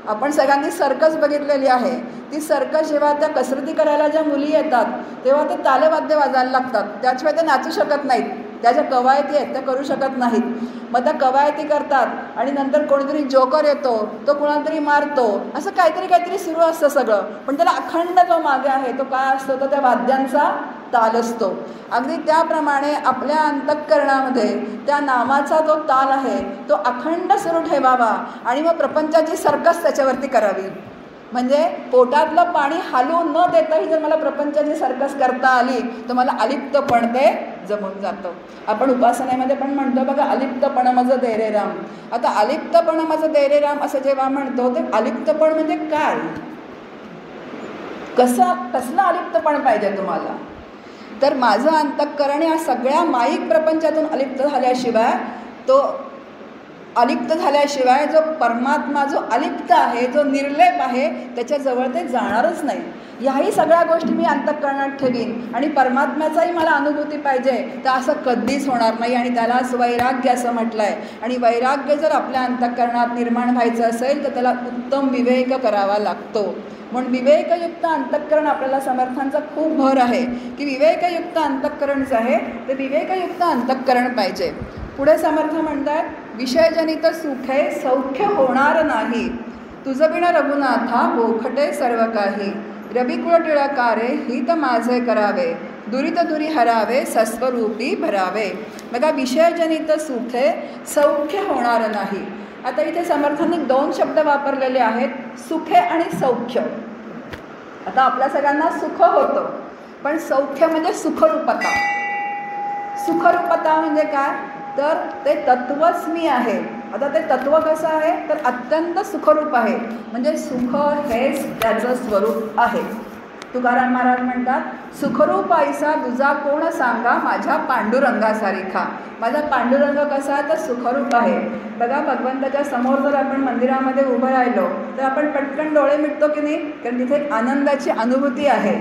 आपण सगळ्यांनी सर्कस बघितलेली आहे. ती सर्कस जेव्हा त्या कसरती करायला ज्या मुली येतात तेव्हा ते तालवाद्य वाजायला लागतात, त्याशिवाय ते नाचू शकत नाहीत. त्या ज्या कवायती आहेत त्या करू शकत नाहीत. मग त्या कवायती करतात आणि नंतर कोणीतरी जोकर येतो, तो कुणाला तरी मारतो, असं काहीतरी सुरू असतं सगळं. पण त्याला अखंड जो मागे आहे तो काय असतो तर त्या वाद्यांचा ताल असतो. अगदी त्याप्रमाणे आपल्या अंतःकरणामध्ये त्या नामाचा जो ताल आहे तो अखंड सुरू ठेवावा आणि मग प्रपंचाची सर्कस त्याच्यावरती करावी. म्हणजे पोटातलं पाणी हालवून न देताही जर मला प्रपंचाची सर्कस करता आली तर मला अलिप्तपण ते जमून जातं. आपण उपासनेमध्ये पण म्हणतो बघा, अलिप्तपण माझं दे रे राम. आता अलिप्तपण माझं दे रे राम असं जेव्हा म्हणतो ते अलिप्तपण म्हणजे काय, कसलं अलिप्तपण पाहिजे तुम्हाला? तर माझं अंतःकरण या सगळ्या माईक प्रपंचातून अलिप्त झाल्याशिवाय जो परमात्मा जो अलिप्त आहे, जो निर्लेप आहे, त्याच्याजवळ ते जाणारच नाही. ह्याही सगळ्या गोष्टी मी अंतःकरणात ठेवीन आणि परमात्म्याचाही मला अनुभूती पाहिजे, तर असं कधीच होणार नाही. आणि त्यालाच वैराग्य असं म्हटलं आहे. आणि वैराग्य जर आपल्या अंतःकरणात निर्माण व्हायचं असेल तर त्याला उत्तम विवेक करावा लागतो. म्हणून विवेकयुक्त अंतःकरण आपल्याला समर्थांचा खूप भर आहे की विवेकयुक्त अंतःकरण जे आहे ते विवेकयुक्त अंतःकरण पाहिजे. पुढे समर्थ म्हणतात, विषयजनित सुखे सौख्य होणार नाही, तुझं बिन रघुनाथा बोखटे सर्व काही, रविकुळ टिळकारे हित माझे करावे, दुरित दुरी हरावे सस्वरूपी भरावे. बघा, विषयजनित सुखे सौख्य होणार नाही. आता इथे समर्थांनी 2 शब्द वापरलेले आहेत, सुखे आणि सौख्य. आता आपल्या सगळ्यांना सुख होतं, पण सौख्य म्हणजे सुखरूपता. सुखरूपता म्हणजे काय? तर ते तत्वच मी आहे. आता ते तत्व कसं आहे? तर अत्यंत सुखरूप आहे. म्हणजे सुख हेच त्याचं स्वरूप आहे. तुकाराम महाराज म्हणतात, सुखरूप ऐसा दुजा कोण सांगा, माझ्या पांडुरंगासारिखा. माझा पांडुरंग कसा आहे? तर सुखरूप आहे. बघा, भगवंताच्या समोर जर आपण मंदिरामध्ये उभं राहिलो तर आपण पटकन डोळे मिटतो की नाही? कारण तिथे आनंदाची अनुभूती आहे.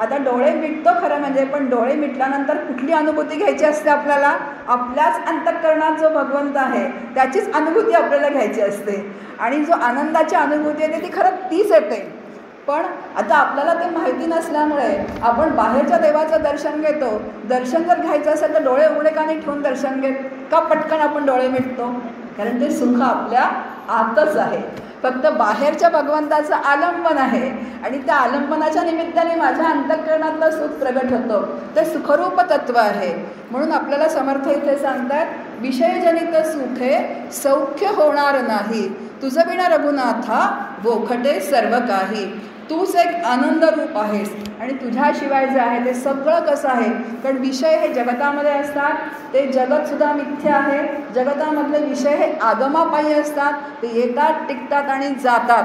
आता डोळे मिटतो खरं म्हणजे, पण डोळे मिटल्यानंतर कुठली अनुभूती घ्यायची असते आपल्याला? आपल्याच अंतःकरणात जो भगवंत आहे त्याचीच अनुभूती आपल्याला घ्यायची असते. आणि जो आनंदाची अनुभूती येते ती खरं तीच येते. पण आता आपल्याला ते माहिती नसल्यामुळे आपण बाहेरच्या देवाचं दर्शन घेतो. दर्शन जर घ्यायचं असेल तर डोळे उघडे का नाही ठेवून दर्शन घेत का? पटकन आपण डोळे मिटतो. कारण ते सुख आपल्या आतच आहे. फक्त बाहेरच्या भगवंताचं आलंबन आहे आणि त्या आलंबनाच्या निमित्ताने माझ्या अंतःकरणातलं सुख प्रगट होतं. ते सुखरूप तत्व आहे. म्हणून आपल्याला समर्थ इथे सांगतात, विषयजनित सुखे सौख्य होणार नाही, तुझं बिना रघुनाथा बोखटे सर्व काही. तूच एक आनंद रूप आहेस आणि तुझ्याशिवाय जे आहे ते सगळं कसं आहे? कारण विषय हे जगतामध्ये असतात, ते जगतसुद्धा मिथ्या आहे. जगतामधले विषय हे आगमापायी असतात, ते येतात, टिकतात आणि जातात.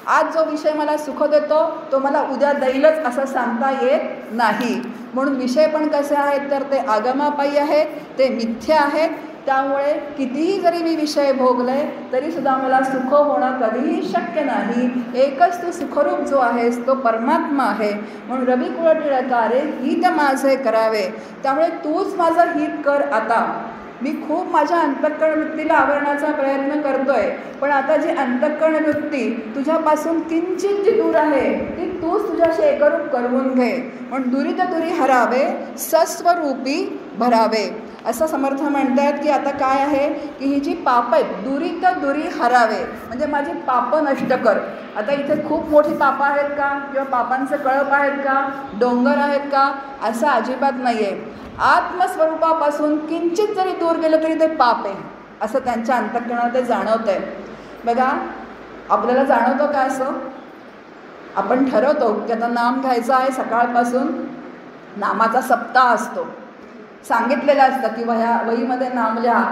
आज जो विषय मला सुख देतो तो मला उद्या देईलच असं सांगता येत नाही. म्हणून विषय पण कसे आहेत? तर ते आगमापायी आहेत, ते मिथ्या आहेत. त्यामुळे कितीही जरी मी विषय भोगले तरीसुद्धा मला सुख होणं कधीही शक्य नाही. एकच तू सुखरूप जो आहेस तो परमात्मा आहे. म्हणून रविकुळ टिळकारे हित माझे करावे. त्यामुळे तूच माझं हित कर. आता मी खूप माझ्या अंतःकरण वृत्तीला आवरण्याचा प्रयत्न करतोय, पण आता जी अंतःकरण वृत्ती तुझ्यापासून किंचित जी दूर आहे ती तूच तुझ्याशी एकरूप करवून घे. म्हणून दुरित दुरी हरावे सस्वरूपी भरावे. असं समर्थ म्हणतात की आता काय आहे की ही जी पापं आहेत, दुरित दुरी हरावे म्हणजे माझी पापं नष्ट कर. आता इथे खूप मोठी पापं आहेत का? किंवा पापांचे कळप आहेत का? डोंगर आहेत का? असं अजिबात नाही आहे. आत्मस्वरूपापासून किंचित जरी दूर गेलं तरी ते पाप आहे असं त्यांच्या अंतःकरणात ते जाणवतं आहे. बघा, आपल्याला जाणवतं का असं? आपण ठरवतो की आता नाम घ्यायचं आहे, सकाळपासून नामाचा सप्ताह असतो. सांगितलेलं असतं की वहीमध्ये नाम लिहा.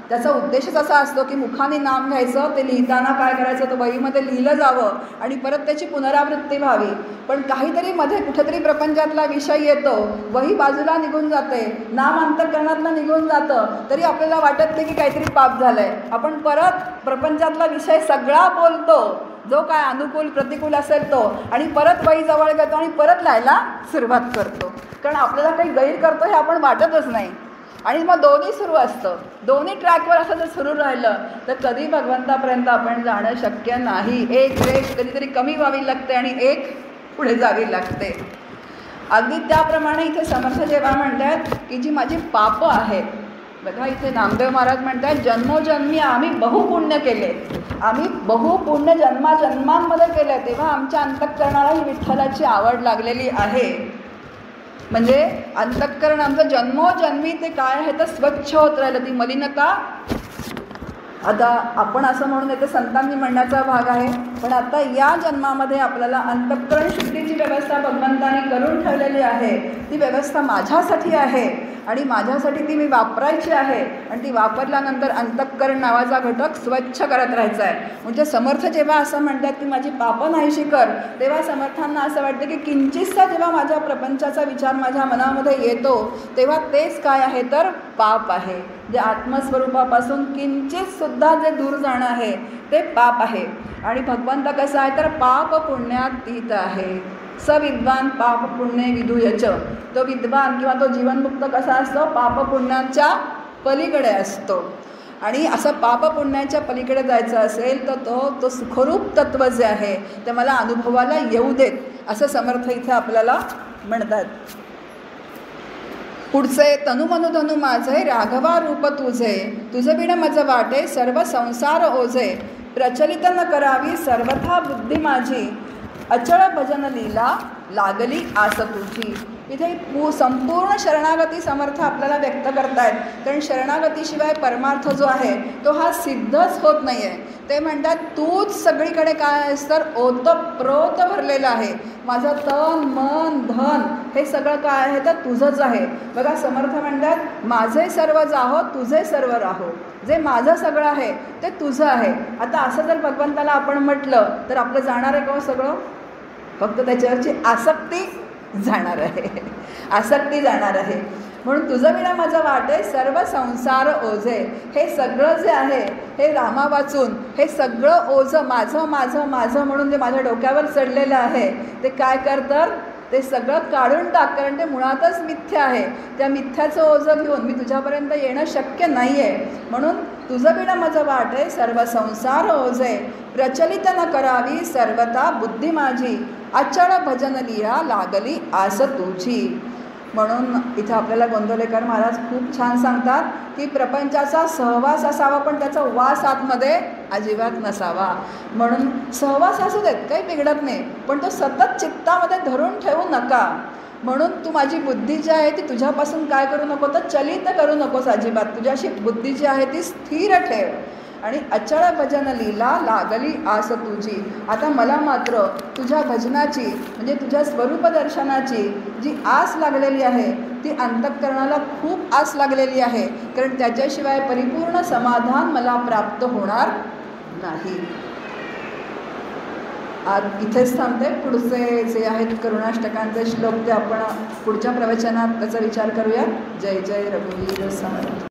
त्याचा उद्देशच असा असतो की मुखाने नाम घ्यायचं, ते लिहिताना काय करायचं तर वहीमध्ये लिहिलं जावं आणि परत त्याची पुनरावृत्ती व्हावी. पण काहीतरी मध्ये कुठेतरी प्रपंचातला विषय येतो, वही बाजूला निघून जाते, नाम अंतःकरणातलं निघून जातं, तरी आपल्याला वाटत नाही की काहीतरी पाप झालं आहे. आपण परत प्रपंचातला विषय सगळा बोलतो, जो काय अनुकूल प्रतिकूल असेल तो, आणि परत वही जवळ घेतो आणि परत लिहायला सुरुवात करतो. कारण आपल्याला काही गैर करतो हे आपण वाटतच नाही. आणि मग दोन्ही सुरू असतं. दोन्ही ट्रॅकवर असं जर सुरू राहिलं तर कधी भगवंतापर्यंत आपण जाणं शक्य नाही. एक रेष कधीतरी कमी व्हावी लागते आणि एक पुढे जावी लागते. अगदी त्याप्रमाणे इथे समर्थ जेव्हा म्हणतात की जी माझी पापं आहेत, बघा इथे नामदेव महाराज म्हणतात, जन्मोजन्मी आम्ही बहुपुण्य केले, आम्ही बहुपुण्य जन्माजन्मांमध्ये केले, तेव्हा आमच्या अंतःकरणाला ही विठ्ठलाची आवड लागलेली आहे. म्हणजे अंतःकरण आमचं जन्मोजन्मी ते काय आहे तर स्वच्छ होत राहिलं, ती मलिनता. आता आपण असं म्हणून येते संतांनी म्हणण्याचा भाग आहे, पण आता या जन्मामध्ये आपल्याला अंतःकरण शुद्धीची व्यवस्था भगवंतानी करून ठेवलेली आहे. ती व्यवस्था माझ्यासाठी आहे आणि माझ्यासाठी ती मी वापरायची आहे आणि ती वापरल्यानंतर अंतःकरण नावाचा घटक स्वच्छ करत राहायचा आहे. म्हणजे समर्थ जेव्हा असं म्हणतात की माझी पापं नाहीशी कर, तेव्हा समर्थांना असं वाटतं की किंचितसा जेव्हा माझ्या प्रपंचाचा विचार माझ्या मनामध्ये येतो तेव्हा तेच काय आहे तर पाप आहे. जे आत्मस्वरूपापासून किंचितसुद्धा जे दूर जाणं आहे ते पाप आहे. आणि भगवंत कसं आहे तर पाप पुण्यातीत आहे. सविद्वान पाप पुण्य विधूयच. तो विद्वान किंवा तो जीवनमुक्त कसा असतो, पाप पुण्याच्या पलीकडे असतो. आणि असं पाप पुण्याच्या पलीकडे जायचं असेल तर तो सुखरूप तत्त्व जे आहे ते मला अनुभवाला येऊ देत, असं समर्थ इथे आपल्याला म्हणतात. पुढचे तनुमनुधनु माझे राघवा रूप तुझे, तुझे बिन मज वाटे सर्व संसार ओझे, प्रचलित न करावी सर्वथा बुद्धी माझी, अचळ भजन लीला लागली आस तुझी. इथे संपूर्ण शरणागती समर्थ आपल्याला व्यक्त करतायत. कारण शरणागतीशिवाय परमार्थ जो आहे तो हा सिद्धच होत नाही आहे. ते म्हणतात तूच सगळीकडे काय आहेस तर ओतप्रोत भरलेलं आहे. माझं तन मन धन हे सगळं काय आहे तर तुझंच आहे. बघा समर्थ म्हणतात माझे सर्व जाहो तुझे सर्व राहो. जे माझं सगळं आहे ते तुझं आहे. आता असं जर भगवंताला आपण म्हटलं तर आपलं जाणार आहे का सगळं? फक्त त्याच्यावरची आसक्ती जाणार आहे. आसक्ती जाणार आहे. म्हणून तुझं विना माझं वाटे सर्व संसार ओझे. हे सगळं जे आहे हे रामा वाचून हे सगळं ओझं माझं माझं माझं म्हणून जे माझ्या डोक्यावर चढलेलं आहे ते काय करतं, ते सगळं काढून टाक. कारण ते मुळातच मिथ्या आहे. त्या मिथ्याचं ओझं घेऊन मी तुझ्यापर्यंत येणं शक्य नाही आहे. म्हणून तुझं बिना माझं वाटे सर्व संसार ओझे, प्रचलित न करावी सर्वता बुद्धी माझी, अचळ भजन लिहा लागली आस तुझी. म्हणून इथं आपल्याला गोंदवलेकर महाराज खूप छान सांगतात की प्रपंचाचा सहवास असावा पण त्याचा वास आतमध्ये अजिबात नसावा. म्हणून सहवास असू देत काही बिघडत नाही, पण तो सतत चित्तामध्ये धरून ठेवू नका. म्हणून तू माझी बुद्धी जी आहे ती तुझ्यापासून काय करू नको तर चलित करू नकोस अजिबात. तुझ्याशी बुद्धी जी आहे ती स्थिर ठेव. आणि अचळ भजन लीला लागली आस तुझी. आता मला मात्र तुझ्या भजनाची म्हणजे तुझ्या स्वरूप दर्शनाची जी आस लागलेली आहे ती अंतःकरणाला खूप आस लागलेली आहे. कारण त्याच्याशिवाय परिपूर्ण समाधान मला प्राप्त होणार नाही. आज इथेच थांबते. पुढचे जे आहेत करुणाष्टकांचे श्लोक ते आपण पुढच्या प्रवचनात त्याचा विचार करूया. जय जय रघुवीर समर्थ.